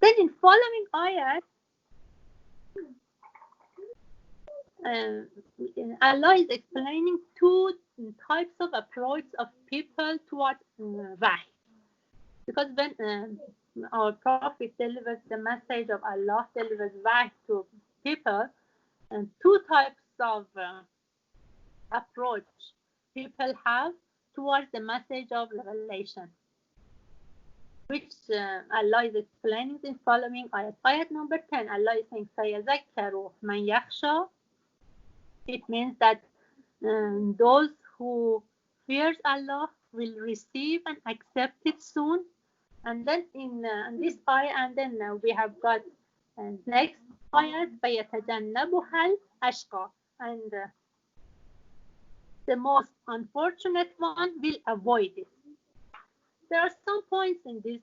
Then in following ayat, Allah is explaining two types of approach of people towards Wahy. Because when our Prophet delivers the message of Allah, delivers Wahy to people, and two types of approach people have towards the message of revelation, which Allah is explaining in following ayat. Ayat number 10, Allah is saying, سَيَذَكَّرُ مَنْ يَخْشَى. It means that those who fears Allah will receive and accept it soon. And then in this ayah, and then we have got next ayah, فَيَتَجَنَّبُهَا الْأَشْقَى, and the most unfortunate one will avoid it. There are some points in this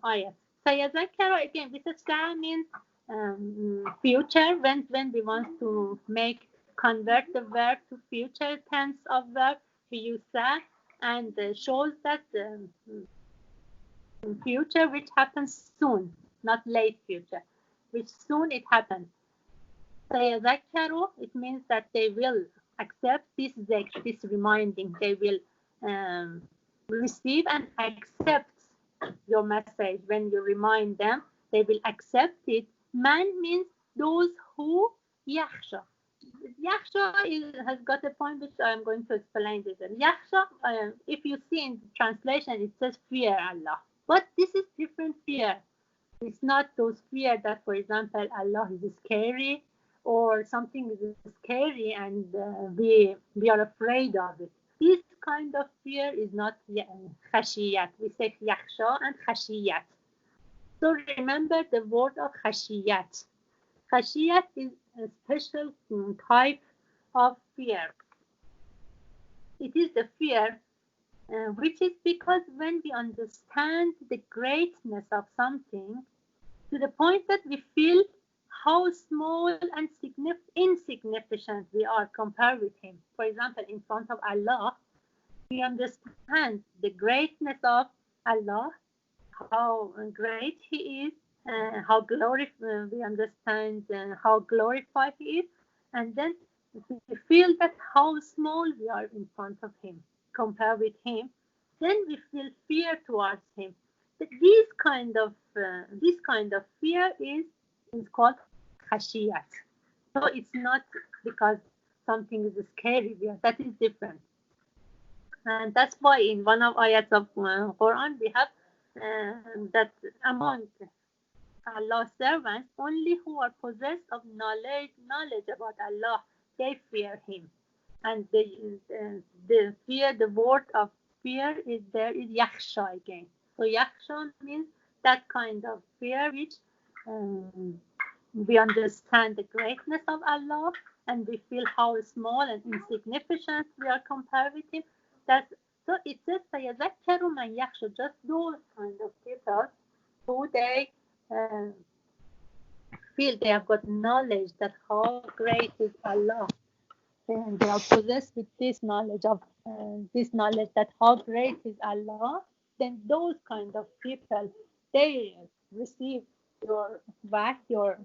ayah. سَيَذَكَّرُ, again, this is means future, when we want to convert the verb to future tense of verb, we use that, and shows that future which happens soon, not late future, which soon it happens. سَيَذَكَّرُ, it means that they will accept this reminding. They will receive and accept your message. When you remind them, they will accept it. Man means those who yakhsha. Yakhsha has got a point which I am going to explain this. Yakhsha, if you see in the translation, it says fear Allah. But this is different fear. It's not those fear that, for example, Allah is scary or something is scary and we are afraid of it. This kind of fear is not khashiyat. We say yakhsha and khashiyat. So remember the word of khashiyat. Khashiyat is a special type of fear. It is the fear which is because when we understand the greatness of something to the point that we feel how small and insignificant we are compared with him. For example, in front of Allah, we understand the greatness of Allah, how great he is, how we understand how glorified he is, and then we feel that how small we are in front of him, compared with him, then we feel fear towards him. But this kind of fear is called khashiyat. So it's not because something is scary. That is different. And that's why in one of ayats of Quran we have that among Allah's servants, only who are possessed of knowledge about Allah, they fear him. And the fear, the word of fear is yakhsha again. So yakhsha means that kind of fear which we understand the greatness of Allah and we feel how small and insignificant we are compared with him. So it says فَيَذَكَّرُ مَنْ يَخْشَى, just those kind of people who they feel they have got knowledge that how great is Allah. And they are possessed with this knowledge that how great is Allah, then those kind of people, they receive your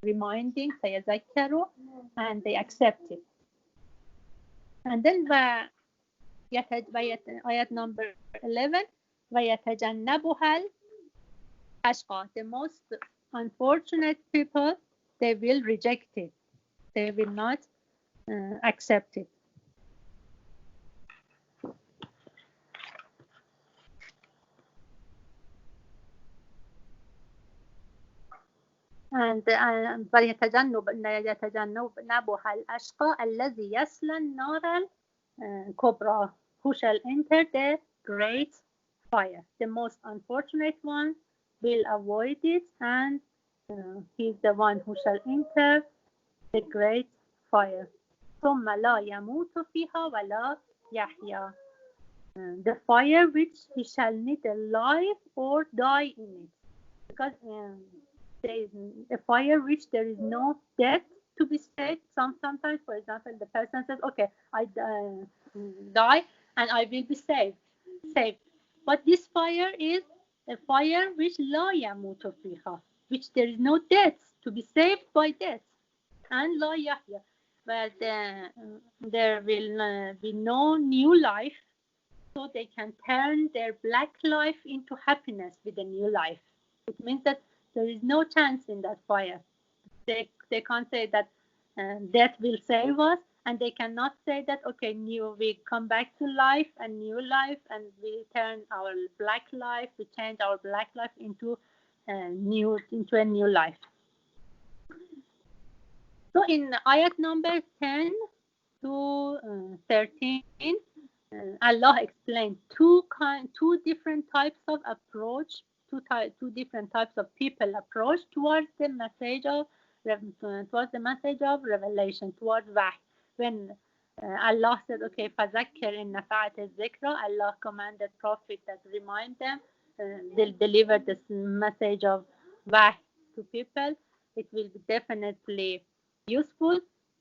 reminding, sayazakkaru, and they accept it. And then ayat number 11, وَيَتَجَنَّبُهَا الْأَشْقَى, the most unfortunate people, they will reject it. They will not accept it. And يتجنبها الأشقى الذي يصلى النار الكبرى, who shall enter the great fire. The most unfortunate one will avoid it, and he's the one who shall enter the great fire. ثم لا يموت فيها ولا يحيا, the fire which he shall neither live or die in it, because there is a fire which there is no death to be saved. Sometimes, for example, the person says, okay, I die and I will be saved. But this fire is a fire which la yamutu fiha, which there is no death to be saved by death, and la yahya, but there will be no new life, so they can turn their black life into happiness with a new life. It means that there is no chance in that fire. They can't say that death will save us, and they cannot say that, okay, we come back to life and new life, and we turn our black life, we change our black life into a new life. So in ayat number 10, 13, Allah explained two different types of approach, two different types of people approach towards the message of revelation, towards wahy. When Allah said, okay, فَذَكِّرْ إِن نَفَعَتِ الذِّكْرَ, Allah commanded Prophet that remind them, they'll deliver this message of wahy to people. It will be definitely useful.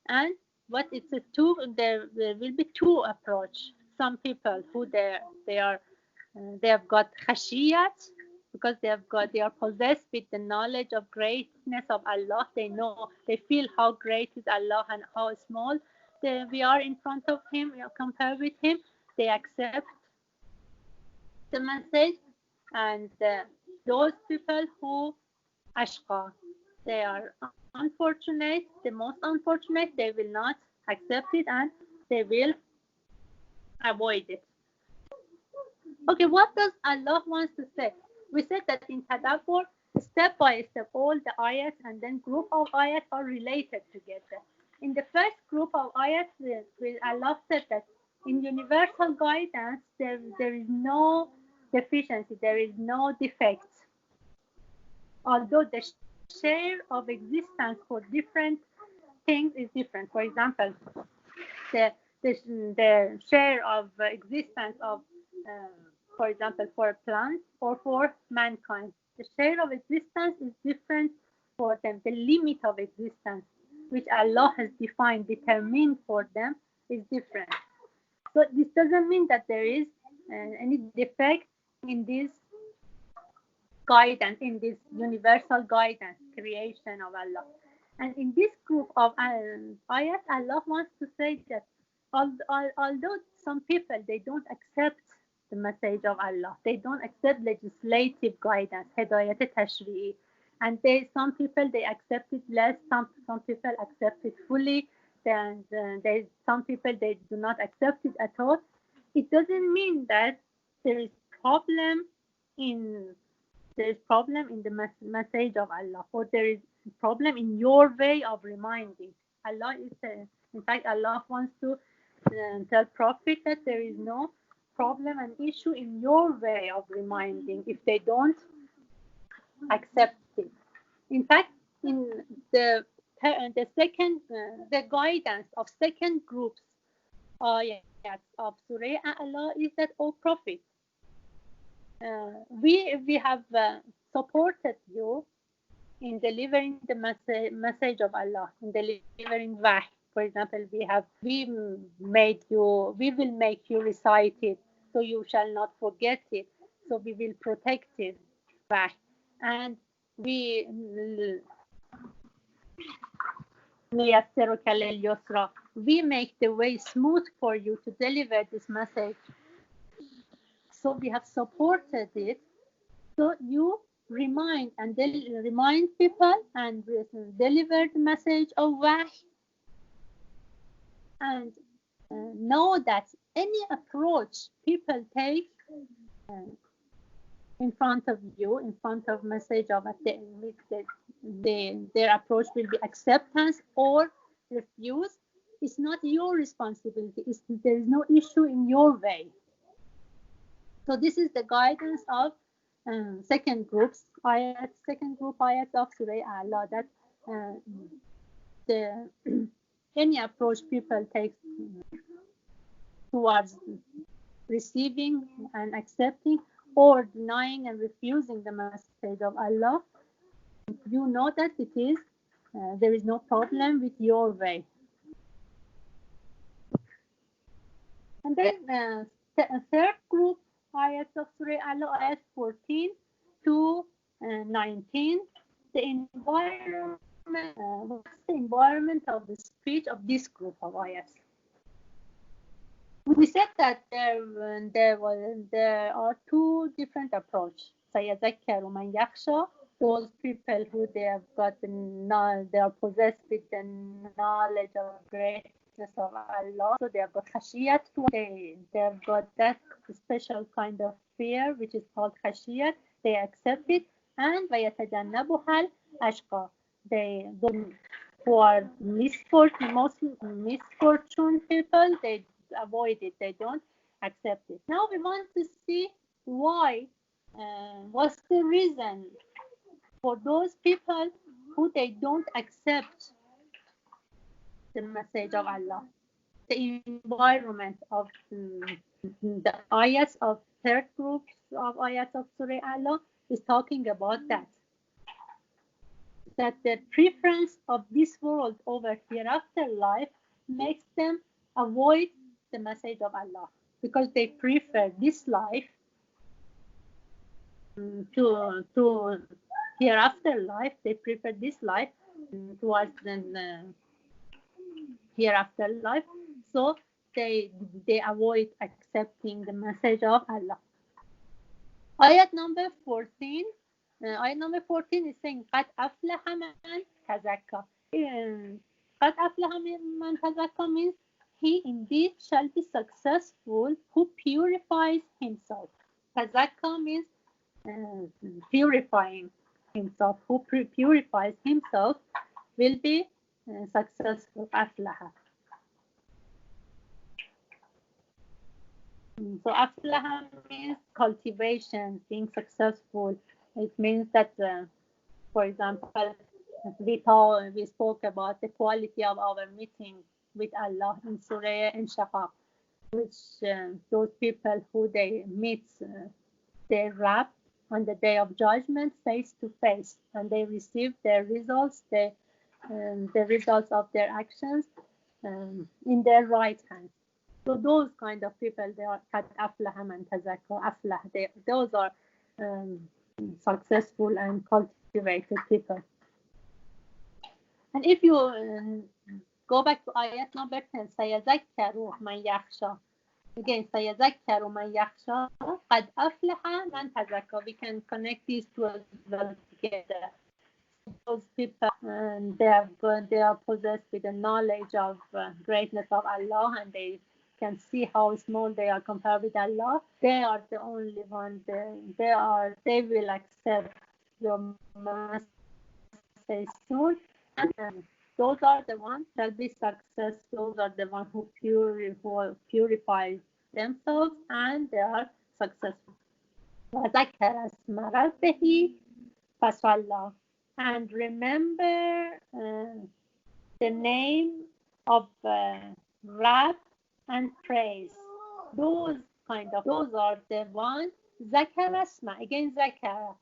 And what it's a two, there will be two approach. Some people who they have got khashiyat, because they are possessed with the knowledge of greatness of Allah. They feel how great is Allah and how small we are in front of Him, compared with Him. They accept the message. And those people who ashqa, they are unfortunate, the most unfortunate, they will not accept it and they will avoid it. Okay, what does Allah wants to say? We said that in Tadabbur, step by step, all the ayats and then group of ayats are related together. In the first group of ayats, Allah said that in universal guidance, there is no deficiency, there is no defect. Although the share of existence for different things is different. For example, the share of existence of, for example, for plants or for mankind, the share of existence is different for them. The limit of existence, which Allah has determined for them, is different. So this doesn't mean that there is any defect in this guidance, in this universal guidance, creation of Allah. And in this group of ayat, Allah wants to say that although some people, they don't accept the message of Allah, they don't accept legislative guidance, hidayat tashri'i, and some people, they accept it less, some people accept it fully, and some people, they do not accept it at all. It doesn't mean that there is problem in the message of Allah, or there is problem in your way of reminding. Allah is, in fact, Allah wants to tell Prophet that there is no problem and issue in your way of reminding if they don't accept it. In fact, in the second, the guidance of second groups of Surah Allah is that, O Prophet, we have supported you in delivering the message of Allah, in delivering wahy. For example, we will make you recite it, so you shall not forget it. So we will protect it, wahy. And we make the way smooth for you to deliver this message. So we have supported it. So you remind people and deliver the message of wahy. And know that any approach people take in front of you, in front of message of their approach will be acceptance or refuse. It's not your responsibility. There is no issue in your way. So this is the guidance of second group ayats of Surah Allah, that any approach people take towards receiving and accepting or denying and refusing the message of Allah, you know that it is there is no problem with your way. And then third group ayats of Surah Allah, ayat 14 to 19, the environment of the speech of this group of ayats. We said that there are two different approaches. سَيَذَكَّرُ مَنْ يَخْشَى, those people who they are possessed with the knowledge of greatness of Allah. So they have got khashiyat. They have got that special kind of fear, which is called khashiyat. They accept it. And وَيَتَجَنَّبُهَا الْأَشْقَى, who are most misfortune people, they avoid it. They don't accept it. Now we want to see why. What's the reason for those people who they don't accept the message of Allah? The environment of the ayats of third groups of ayats of Surah Allah is talking about that the preference of this world over hereafter life makes them avoid the message of Allah because they prefer this life to hereafter life. They prefer this life towards the hereafter life, so they avoid accepting the message of Allah. Ayat number 14. Ayat number 14 is saying قَدْ أَفْلَحَ مَنْ تَزَكَّى. قَدْ أَفْلَحَ مَنْ تَزَكَّى means he indeed shall be successful who purifies himself. Tazakka means purifying himself. Who purifies himself will be successful. أفلح. So aflaha means cultivation, being successful. It means that, for example, we spoke about the quality of our meeting with Allah in Surah Inshaqaq, which those people who they meet their Rabb on the day of judgment face to face, and they receive their results, the results of their actions in their right hand. So those kind of people, they are قد أفلح من تزكى. أفلح, those are successful and cultivated people. And if you go back to ayat number 10, سيذكر من يخشى. Again, سيذكر من يخشى قد أفلح من تزكى. We can connect these two as well together. Those people, they are possessed with the knowledge of greatness of Allah, and they can see how small they are compared with Allah. They are the only one. They will accept your message soon, and those are the ones that be successful. Those are the ones who purify themselves, and they are successful. وَذَكَّرَ اسْمَ رَبِّهِ فَصَلَّى. And remember the name of Rabb and praise. Those are the ones. Zakara Asma. Again, Zakara.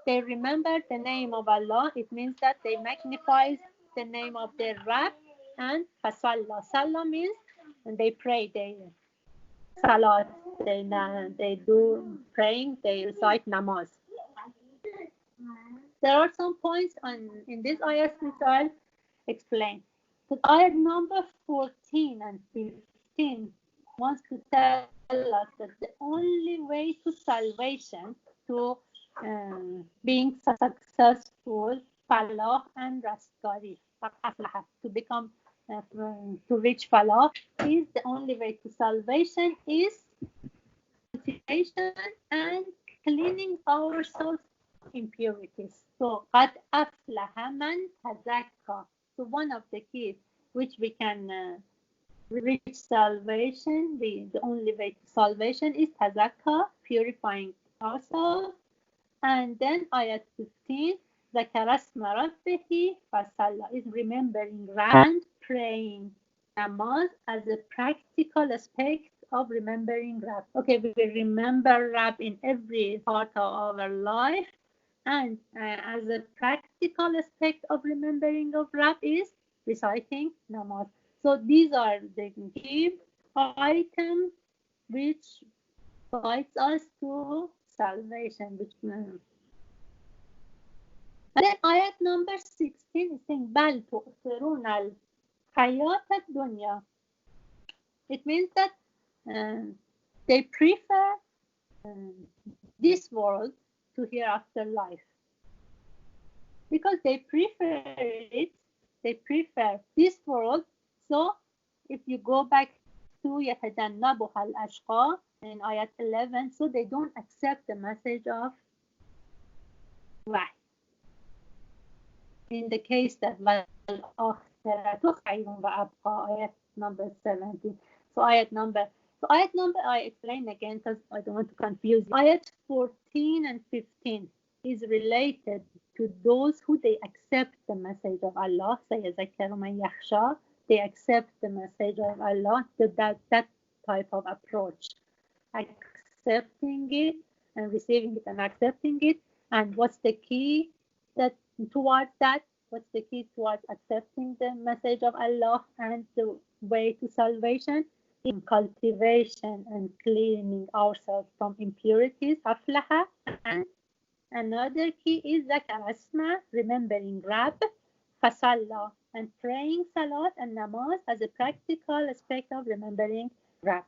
They remember the name of Allah. It means that they magnify the name of their Rabb. And Fasalla. Salla means, and they pray. They salat. They do praying. They recite namaz. There are some points in this ayat which I'll explain. But ayat number 14 and 15 wants to tell us that the only way to salvation, to being successful, falah and rastgari, to become, to reach falah, is the only way to salvation is cultivation and cleaning ourselves impurities. So قد أفلح من تزكى. So one of the keys which we can reach salvation, the only way to salvation is tazakka, purifying ourselves. And then ayat 15, ذكر اسم ربه فصلى, is remembering Rabb and praying namaz as a practical aspect of remembering Rabb. Okay, we will remember Rabb in every part of our life. And as a practical aspect of remembering of Rabb is reciting namaz. So these are the key items which guides us to salvation. And then ayat number 16 is saying بَلْ تُؤْثِرُونَ الْحَيَاةَ الدُّنْيَا. It means that they prefer this world to hereafter life. Because they prefer this world. So if you go back to يَتَجَنَّبُهَا الْأَشْقَى in ayat 11, so they don't accept the message of wahy. In the case that والآخرة خير وأبقى, ayat number 17. So ayat number, I explain again because I don't want to confuse you. Ayat 14 and 15 is related to those who they accept the message of Allah. سَيَذَكَّرُ مَنْ يَخْشَى. They accept the message of Allah, that type of approach. Accepting it and receiving it and accepting it. And what's the key towards that? What's the key towards accepting the message of Allah and the way to salvation? In cultivation and cleaning ourselves from impurities, aflaha. And another key is zakar asma, remembering Rab, fasalla, and praying salat and namaz as a practical aspect of remembering Rab.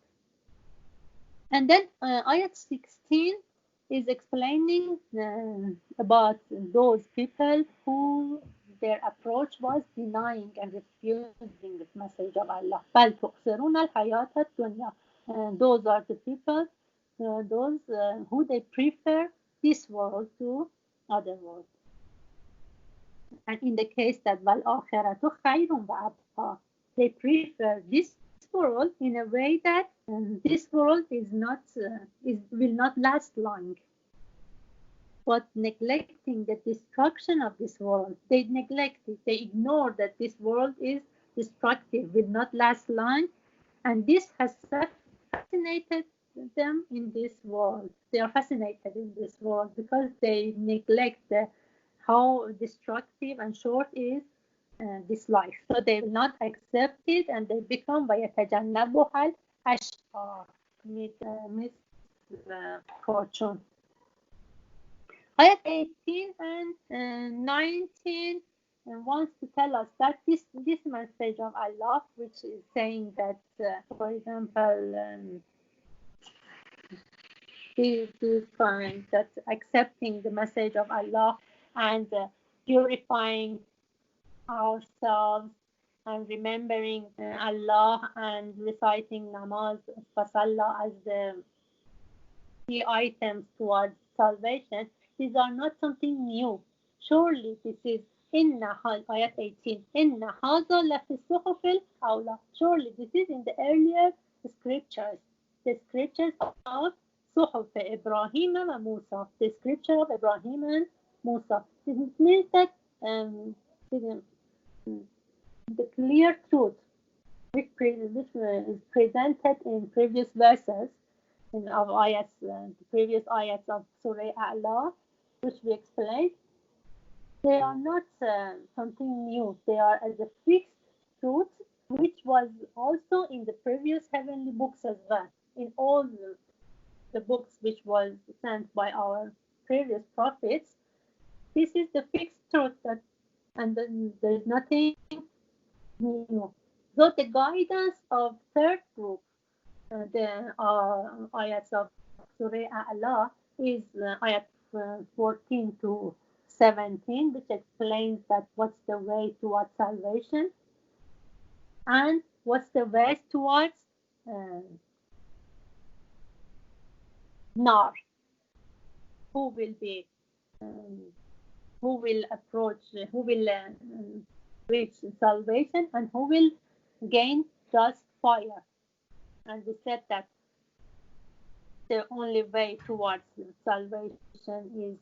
And then ayat 16 is explaining about those people who their approach was denying and refusing the message of Allah. بَلْ تُؤْثِرُونَ الْحَيَاةَ الدُّنْيَا. Those are the people, who they prefer this world to other world. And in the case that وَالْآخِرَةُ خَيْرٌ وَأَبْقَى, they prefer this world in a way that this world will not last long. But neglecting the destruction of this world, they neglect it, they ignore that this world is destructive, will not last long, and this has fascinated them in this world. They are fascinated in this world because they neglect how destructive and short is this life. So they will not accept it, and they become وَيَتَجَنَّبُهَا الْأَشْقَى, misfortune. Ayat 18 and 19 wants to tell us that this message of Allah, which is saying that, for example, this kind, that accepting the message of Allah and purifying ourselves and remembering Allah and reciting namaz, fasalla, as the key items towards salvation, these are not something new. Surely this is ayat 18. Inna hadha lafi suhufil awla. Surely this is in the earlier scriptures, the scriptures of Suhuf Ibrahim and Musa, the scripture of Ibrahim and Musa. This means that the clear truth which is presented in previous verses of ayats, the previous ayats of Surah A'la, which we explained, they are not something new. They are as a fixed truth, which was also in the previous heavenly books as well. In all the books which was sent by our previous prophets, this is the fixed truth, and there is nothing new. So the guidance of third group, the ayats of Surah A'la, is ayat 14 to 17, which explains that what's the way towards salvation and what's the way towards nar, who will approach, who will reach salvation, and who will gain just fire. And we said that the only way towards salvation is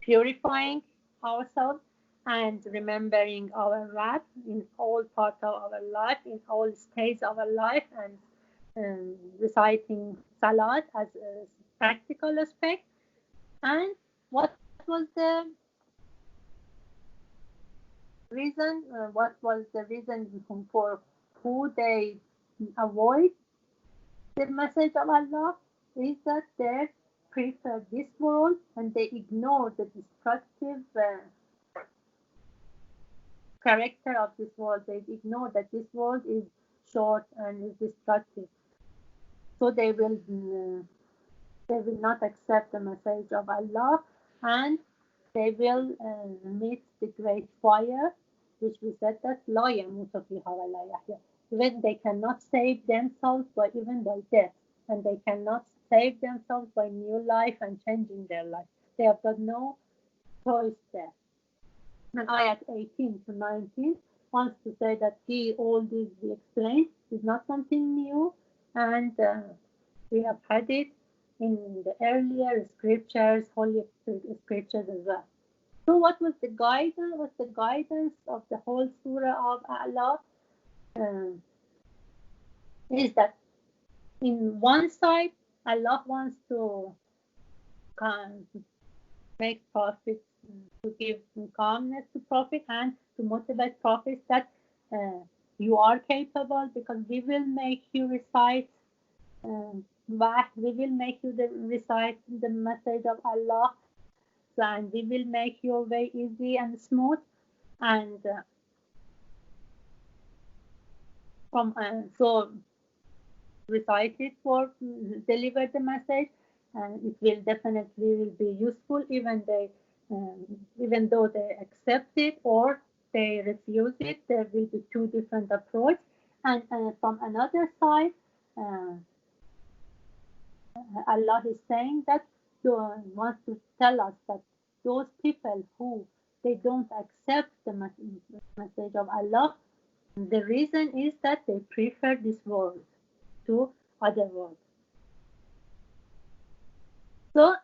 purifying ourselves and remembering our Rabb in all parts of our life, in all stages of our life, and reciting Salat as a practical aspect. And what was the reason? For who they avoid the message of Allah is that they prefer this world and they ignore the destructive character of this world. They ignore that this world is short and is destructive. So they will not accept the message of Allah, and they will meet the great fire, which we said that لا يموت فيها ولا يحيا. Even they cannot save themselves even by death, and they cannot save themselves by new life and changing their life. They have got no choice there. And ayat 18 to 19 wants to say that all this we explained is not something new, and we have had it in the earlier scriptures, holy scriptures as well. So what was the guidance? Was the guidance of the whole surah of Allah? Is that in one side, Allah wants to make prophets, to give calmness to prophets and to motivate prophets that you are capable, because we will make you recite we will make you recite the message of Allah, and we will make your way easy and smooth, and so recite it for deliver the message, and it will definitely be useful, even though they accept it or they refuse it. There will be two different approaches, and from another side, Allah is saying that wants to tell us that those people who they don't accept the message of Allah, the reason is that they prefer this world to other world. So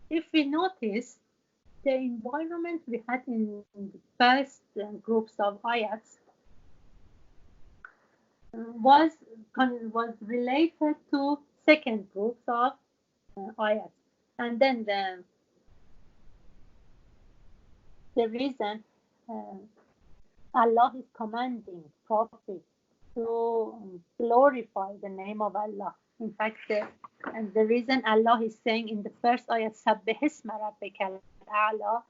if we notice the environment we had in the first groups of ayats was related to second groups of ayats, and then the reason Allah is commanding prophets to glorify the name of Allah. In fact, and the reason Allah is saying in the first ayat, Sabbih isma rabbikal a'la,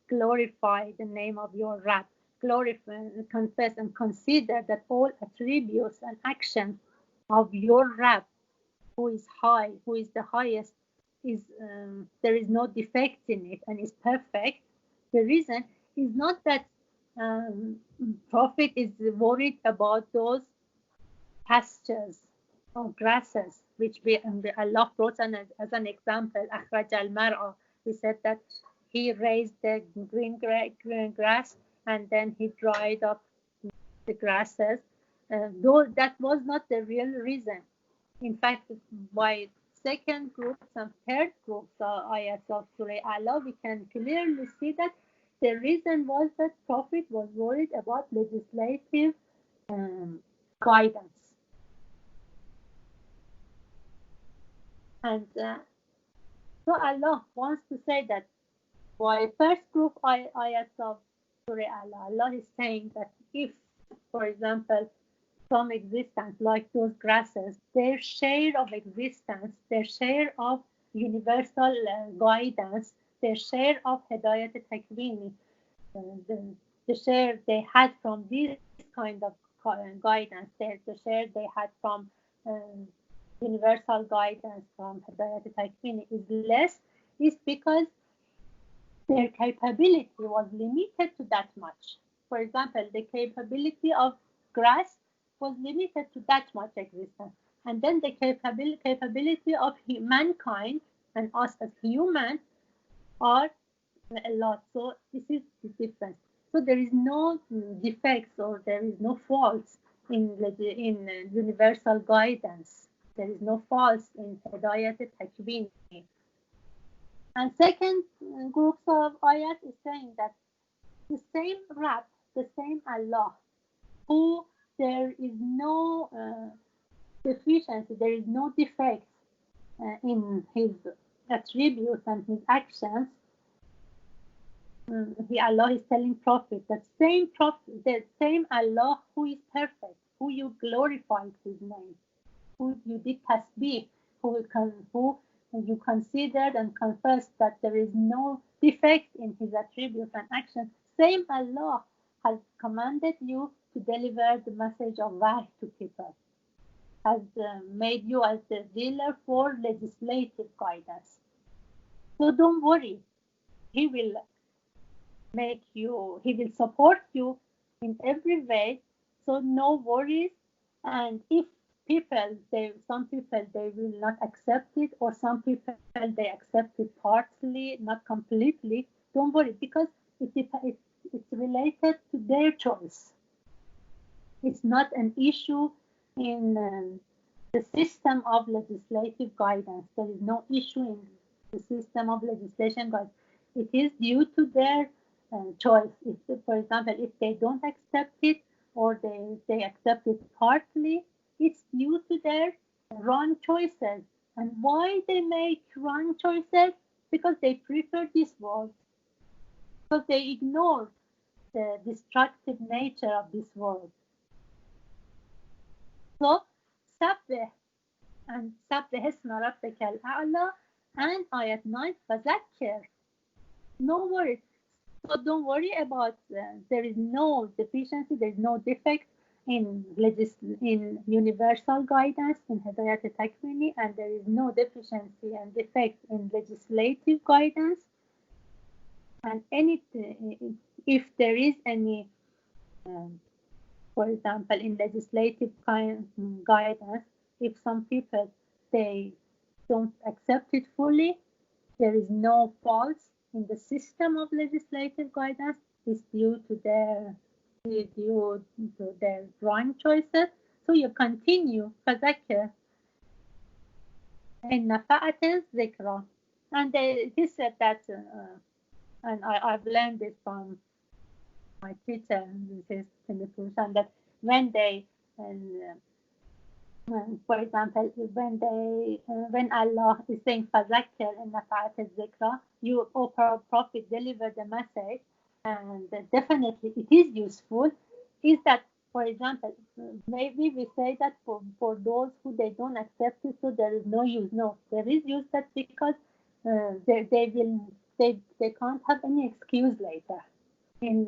glorify the name of your Rabb, glorify, confess and consider that all attributes and actions of your Rabb, who is high, who is the highest, is there is no defect in it and is perfect. The reason is not that Prophet is worried about those pastures or grasses, which Allah brought as an example. Akhraj al-mar'a. He said that he raised the green grass and then he dried up the grasses. Though that was not the real reason. In fact, by second group and third group ayats of Surah Allah, we can clearly see that the reason was that Prophet was worried about legislative guidance. And so Allah wants to say that by first group ayats of Surah Allah, Allah is saying that if, for example, some existence like those grasses, their share of existence, their share of universal guidance, their share of Hidayat al-Takwini, the share they had from this kind of guidance, the share they had from universal guidance from Hidayat al-Takwini is less, is because their capability was limited to that much. For example, the capability of grass was limited to that much existence. And then the capability of mankind and us as humans are a lot. So this is the difference. So there is no defects or there is no faults in universal guidance. There is no faults in Hidayat al-Takwini. And second groups of ayat is saying that the same Rabb, the same Allah, who there is no deficiency, there is no defect in his attributes and his actions. Allah is telling Prophet that the same Allah who is perfect, who you glorified his name, who you did tasbih, who you considered and confessed that there is no defect in his attributes and actions. Same Allah has commanded you to deliver the message of Wahy to people, has made you as the dealer for legislative guidance. So don't worry, he will support you in every way, so no worries. And if some people they will not accept it, or some people they accept it partly, not completely. Don't worry, because it's related to their choice. It's not an issue in the system of legislative guidance. There is no issue in the system of legislation guidance. It is due to their choice. If, for example, if they don't accept it, or they accept it partly, it's due to their wrong choices. And why they make wrong choices? Because they prefer this world. Because they ignore the destructive nature of this world. So, سبح and سبح اسم ربك الأعلى and ayat 9 فذكر. No worries. So don't worry about there is no deficiency, there is no defect in universal guidance in Hidayat Takwini, and there is no deficiency and defect in legislative guidance. And if there is any, for example, in legislative guidance, if some people they don't accept it fully, there is no fault in the system of legislative guidance. It's due to their wrong choices. So you continue فذكر إن نفعت الذكرى. And he said that, and I've learned this from my teacher, Mrs. Timothy, that when they for example, when Allah is saying فذكر إن نفعت الذكرى, you, O Prophet, deliver the message, and definitely it is useful. Is that, for example, maybe we say that for those who they don't accept it, so there is no use. No, there is use, that because they can't have any excuse later. In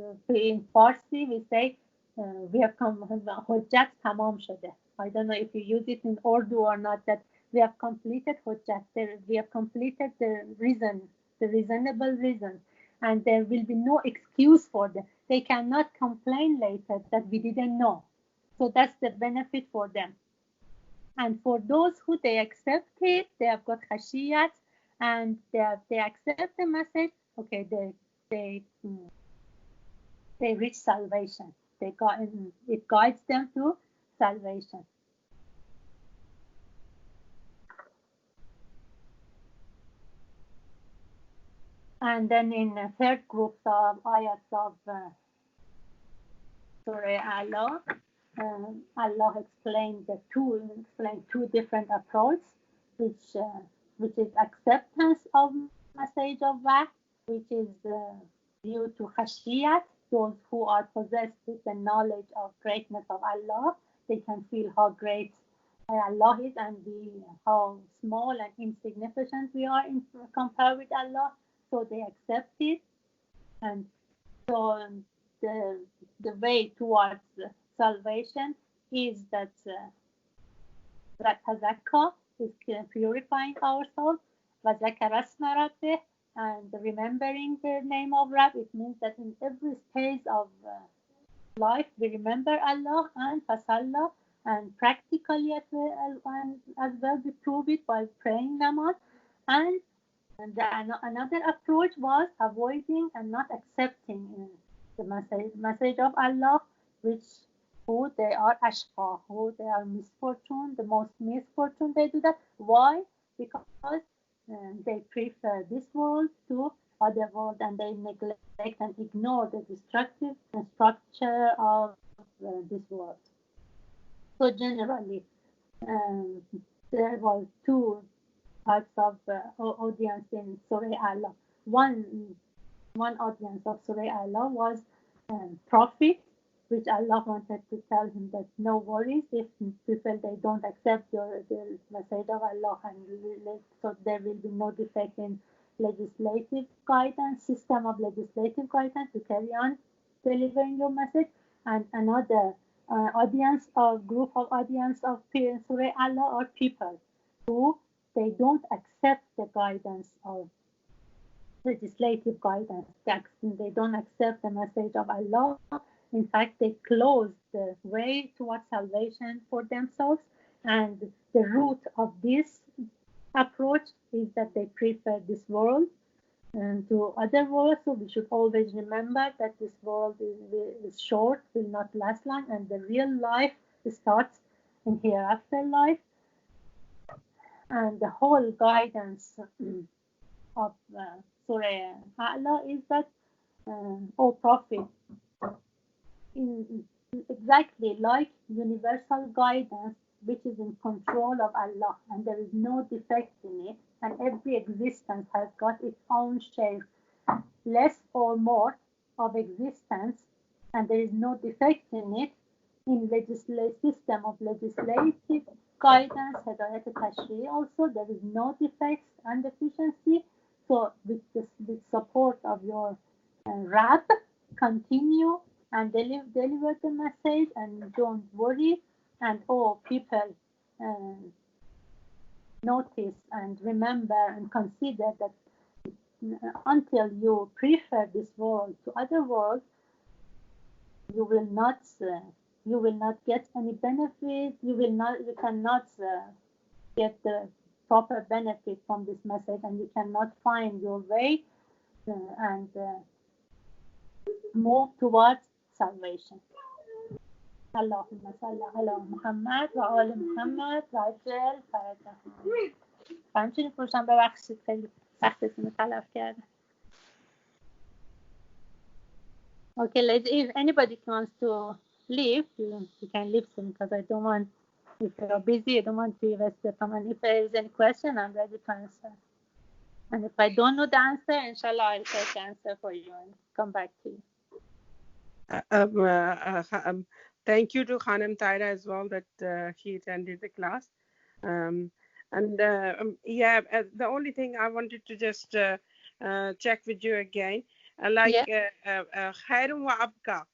Farsi we say we have come hujjat tamam shode. I don't know if you use it in Urdu or not, that we have completed hujjat. We have completed the reasonable reason, and there will be no excuse for them. They cannot complain later that we didn't know. So that's the benefit for them. And for those who they accept it, they have got khashiyat, and they accept the message. Okay, they reach salvation. It guides them to salvation. And then in the third group of ayats of Surah Allah, Allah explained two different approaches, which is acceptance of message of Wahy, which is due to khashiyat. Those who are possessed with the knowledge of greatness of Allah, they can feel how great Allah is, and how small and insignificant we are compared with Allah. So they accept it, and so the way towards salvation is that tazakka is purifying ourselves, وَذَكَرَ اسْمَ رَبِّهِ, and remembering the name of Rabb. It means that in every stage of life we remember Allah, and fasalla, and practically as well we prove it by praying namaz. And another approach was avoiding and not accepting the message of Allah, who they are ashqa, who they are misfortune, the most misfortune. They do that. Why? Because they prefer this world to other world, and they neglect and ignore the destructive structure of this world. So generally, there was two types of audience in Surah Allah. One audience of Surah Allah was Prophet, which Allah wanted to tell him that no worries if people they don't accept the message of Allah, and so there will be no defect in legislative guidance, system of legislative guidance to carry on delivering your message. And another group of audience of Surah Allah are people who they don't accept the guidance of legislative guidance. They don't accept the message of Allah. In fact, they close the way towards salvation for themselves, And the root of this approach is that they prefer this world to other worlds. So we should always remember that this world is short, will not last long, and the real life starts in hereafter life. And the whole guidance of Surah A'la is that, O Prophet, exactly like universal guidance, which is in control of Allah, and there is no defect in it, and every existence has got its own shape, less or more of existence, and there is no defect in it. In system of legislative guidance, Hidayat Tashri also, there is no defects and deficiency. So with support of your Rab, continue and deliver the message, and don't worry. And people, notice and remember and consider that until you prefer this world to other worlds, you will not get any benefit. You cannot get the proper benefit from this message, and you cannot find your way and move towards salvation. اللهم صل على محمد و آل محمد و عجل فرجهم. همچنین پروشم ببخشید خیلی وقتتون رو تلف کردم. Okay, if anybody wants to leave, you can leave soon, because I don't want, if you're busy, I don't want to waste your time. And if there is any question, I'm ready to answer. And if I don't know the answer, inshallah, I'll take the answer for you and come back to you. Thank you to Khanam Taira as well that she attended the class. The only thing I wanted to just check with you again, Khairun wa Abqa,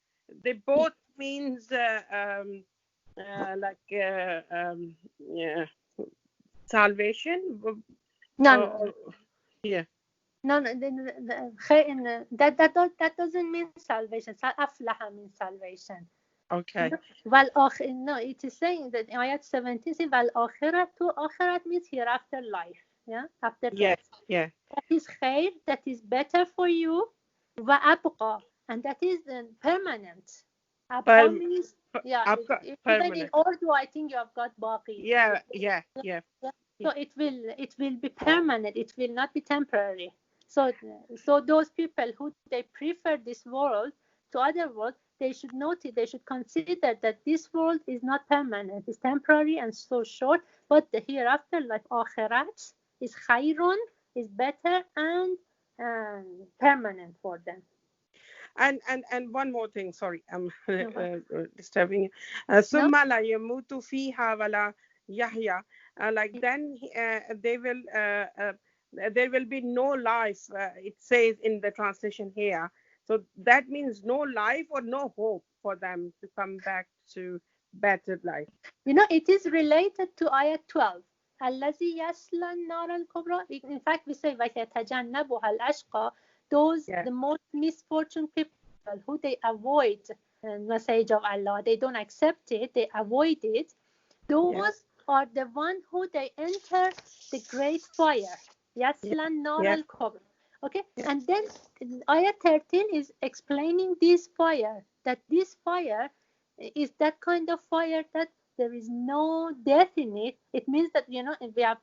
they both means salvation. No. Yeah. No, that doesn't mean salvation. Aflaha means salvation. Okay. No, it is saying that in ayat 17 says wal akhiratu, akhirat means hereafter life. Yeah, after death. Yeah. That is khair, that is better for you. Wa abqa, and that is permanent. Abqa means even in Urdu, I think you have got baqi. Yeah. So it will be permanent. It will not be temporary. So those people who they prefer this world to other world, they should notice, they should consider that this world is not permanent. It's temporary and so short. But the hereafter life, akhirat, is khairun, is better and permanent for them. And one more thing, sorry, I'm disturbing you. Summa la yamutu fiha wala yahya. Then there will be no life. It says in the translation here. So that means no life or no hope for them to come back to better life. It is related to ayat 12. الذي يصلى النار الكبرى. In fact, we say وَيَتَجَنَّبُهَا الْأَشْقَى. Those, the most misfortunate people who they avoid the message of Allah, they don't accept it, they avoid it. Those are the one who they enter the great fire. Yaslan nar al-kubra. Okay, and then ayah 13 is explaining this fire. That this fire is that kind of fire that there is no death in it. It means that we have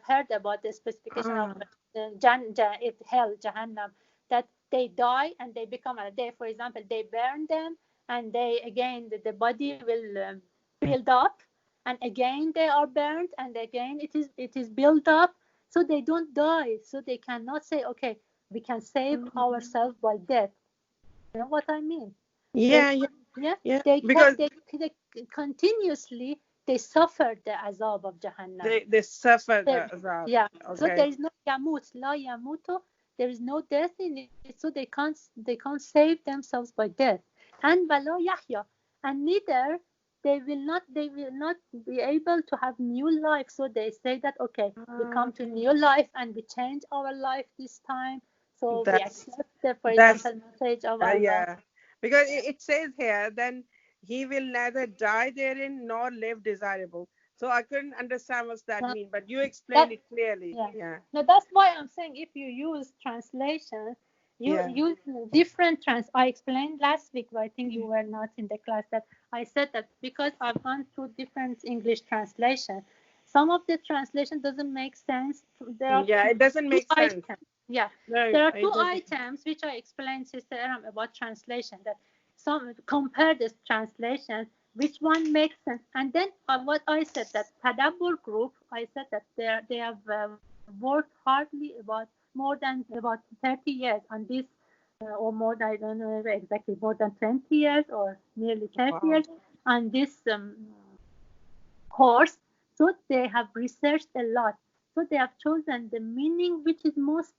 heard about the specification of hell, Jahannam, that they die and they become for example, they burn them and they again the body will build up, and again they are burned, and again it is built up, so they don't die. So they cannot say, okay, we can save ourselves by death. You know what I mean? Yeah. They continuously they suffer the azab of Jahannam. They suffer the azab. Yeah. Okay. So there is no yamut, la yamutu. There is no death in it, so they can't save themselves by death. And wala yahya, and neither they will not be able to have new life. So they say that, okay, we come to new life and we change our life this time. So we accept the, for example, message of Allah. Yeah, because it says here, then he will neither die therein nor live desirable. So I couldn't understand what's that No, mean, but you explained that it clearly. yeah. Yeah. No, that's why I'm saying if you use translation, you Yeah. use different I explained last week, but I think you were not in the class, that I said that because I've gone through different English translation, some of the translation doesn't make sense. There are Yeah, it doesn't two make sense. items. Yeah, No, there are it two doesn't. items which I explained, Sister Aram, about translation. That some compare this translation, which one makes sense, and then what I said, that Tadabbur group, I said that they have worked hardly about more than about 30 years on this, or more than, I don't know exactly, more than 20 years or nearly 30 Wow. years on this course. So they have researched a lot. So they have chosen the meaning which is most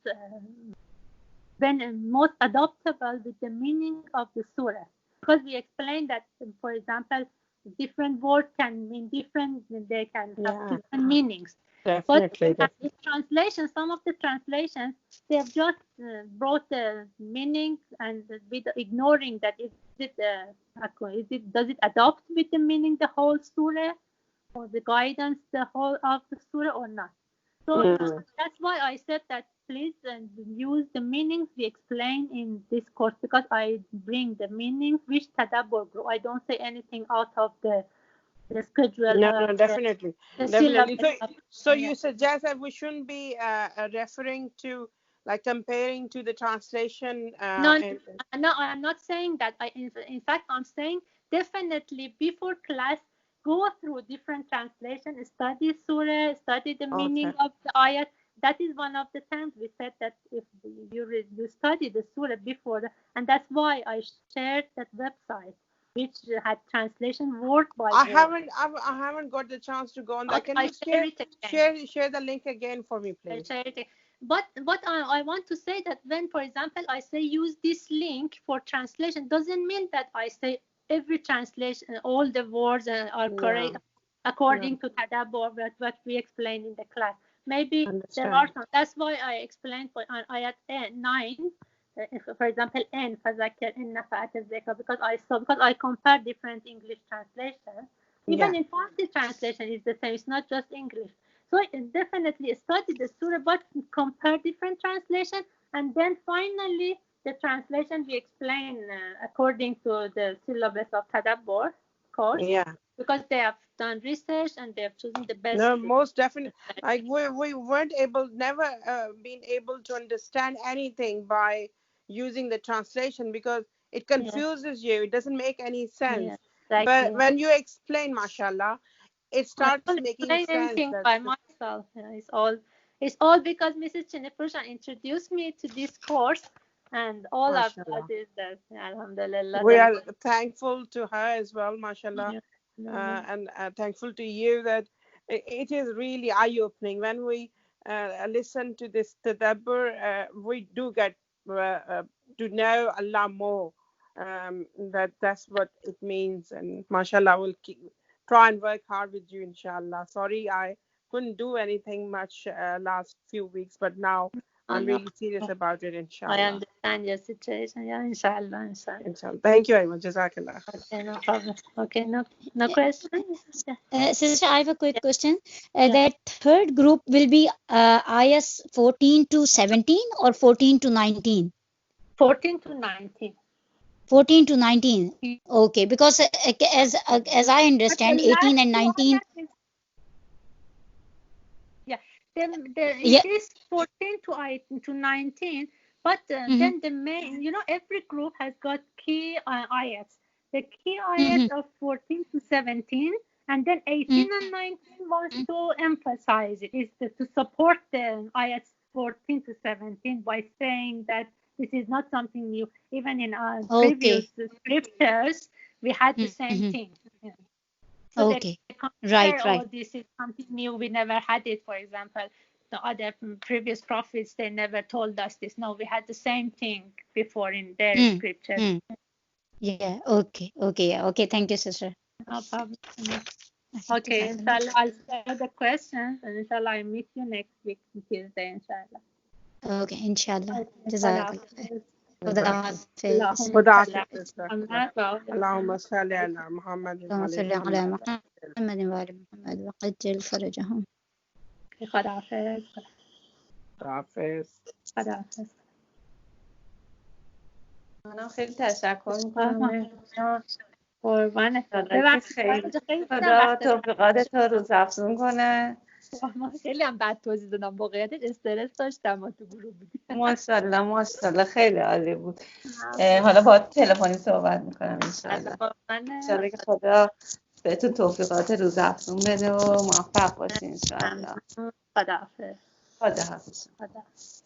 most adaptable with the meaning of the surah. Because we explained that, for example, different words can mean different, they can have Yeah, different meanings. definitely. But in translation, some of the translations, they have just brought the meaning, and with ignoring that does it adopt with the meaning the whole surah, or the guidance the whole of the surah, or not. So that's why I said that please use the meanings we explain in this course, because I bring the meanings which Tadabbur group. I don't say anything out of the schedule No, or definitely. the Definitely. syllabus. So you suggest that we shouldn't be referring to, like, comparing to the translation. No, no, I'm not saying that. In fact, I'm saying definitely before class, go through different translation, study surah, study the meaning Okay. of the ayat. That is one of the times we said that if you study the surah before, and that's why I shared that website which had translation word by I word. haven't got the chance to go on that. Okay, Can I you share it again. share the link again for me, please? But what I want to say, that when, for example, I say use this link for translation, doesn't mean that I say every translation, all the words are correct Yeah. according to Tadabbur, what we explained in the class. Maybe there are Understand. some. That's why I explained for ayat 9. For example, N فذكر إن نفعت الذكر, because I compare different English translations. Yeah. Even in Farsi translation is the same. It's not just English. So definitely study the surah, but compare different translation, and then finally the translation we explain according to the syllabus of Tadabbur course, Yeah. because they have done research and they have chosen the best. No, most definitely. Like we weren't never been able to understand anything by using the translation, because it confuses you. It doesn't make any sense. Yeah, But exactly. when you explain, mashallah, it I starts don't making explain sense. anything by myself. It's all because Mrs. Chinepusha introduced me to this course, and all of Mashallah. that is that. Alhamdulillah. We are thankful to her as well, mashallah, Yeah. and thankful to you that it is really eye-opening. When we listen to this tadabbur, we do get to know Allah more. That's what it means, and mashallah, we'll try and work hard with you, inshallah. Sorry, I couldn't do anything much last few weeks, but now I'm No, really serious about it, I inshallah. understand your situation. Yeah, inshallah. Inshallah. Thank you very much. Jazakallah. Okay, no problem. Okay, no questions? Sister, I have a quick question. Yeah. That third group will be IS 14 to 17 or 14 to 19? 14 to 19. 14 to 19. Okay, because as I understand, 18 and 19. Yeah, Yeah. it is 14 to 19, but then the main, every group has got key ayats. The key ayats of 14 to 17, and then 18 and 19 wants to emphasize it, is to support the ayats 14 to 17 by saying that this is not something new. Even in our previous scriptures, we had the same thing. Yeah. So Okay. they compare, oh, this is something new. We never had it. For example, the other previous prophets, they never told us this. No, we had the same thing before in their scriptures. Yeah. Okay. Okay. Yeah. Okay. Thank you, sister. No problem. Okay. Inshallah, I'll share the questions, and inshallah, I meet you next week, Tuesday, inshallah. Okay. Inshallah. Okay, خداحافظ. خداحافظ. محمد و آل اللهم صل على محمد اللهم صل وعلى على محمد وآل محمد وعجل فرجهم. خداحافظ. خداحافظ. خداحافظ. منم خیلی تشکر میکنم. قربانت. خیلی خدا توفیقات تو روز افزون کنه. من خیلی هم بد توضیح دادم، واقعیتش استرس داشتم ما تو گروه بودیم. ماشاءالله ماشاءالله خیلی عالی بود. حالا با تلفنی صحبت میکنم انشالله که خدا بهتون توفیقات روز افزون بده و موفق باشین انشالله. خداحافظ. خداحافظ. خداحافظ.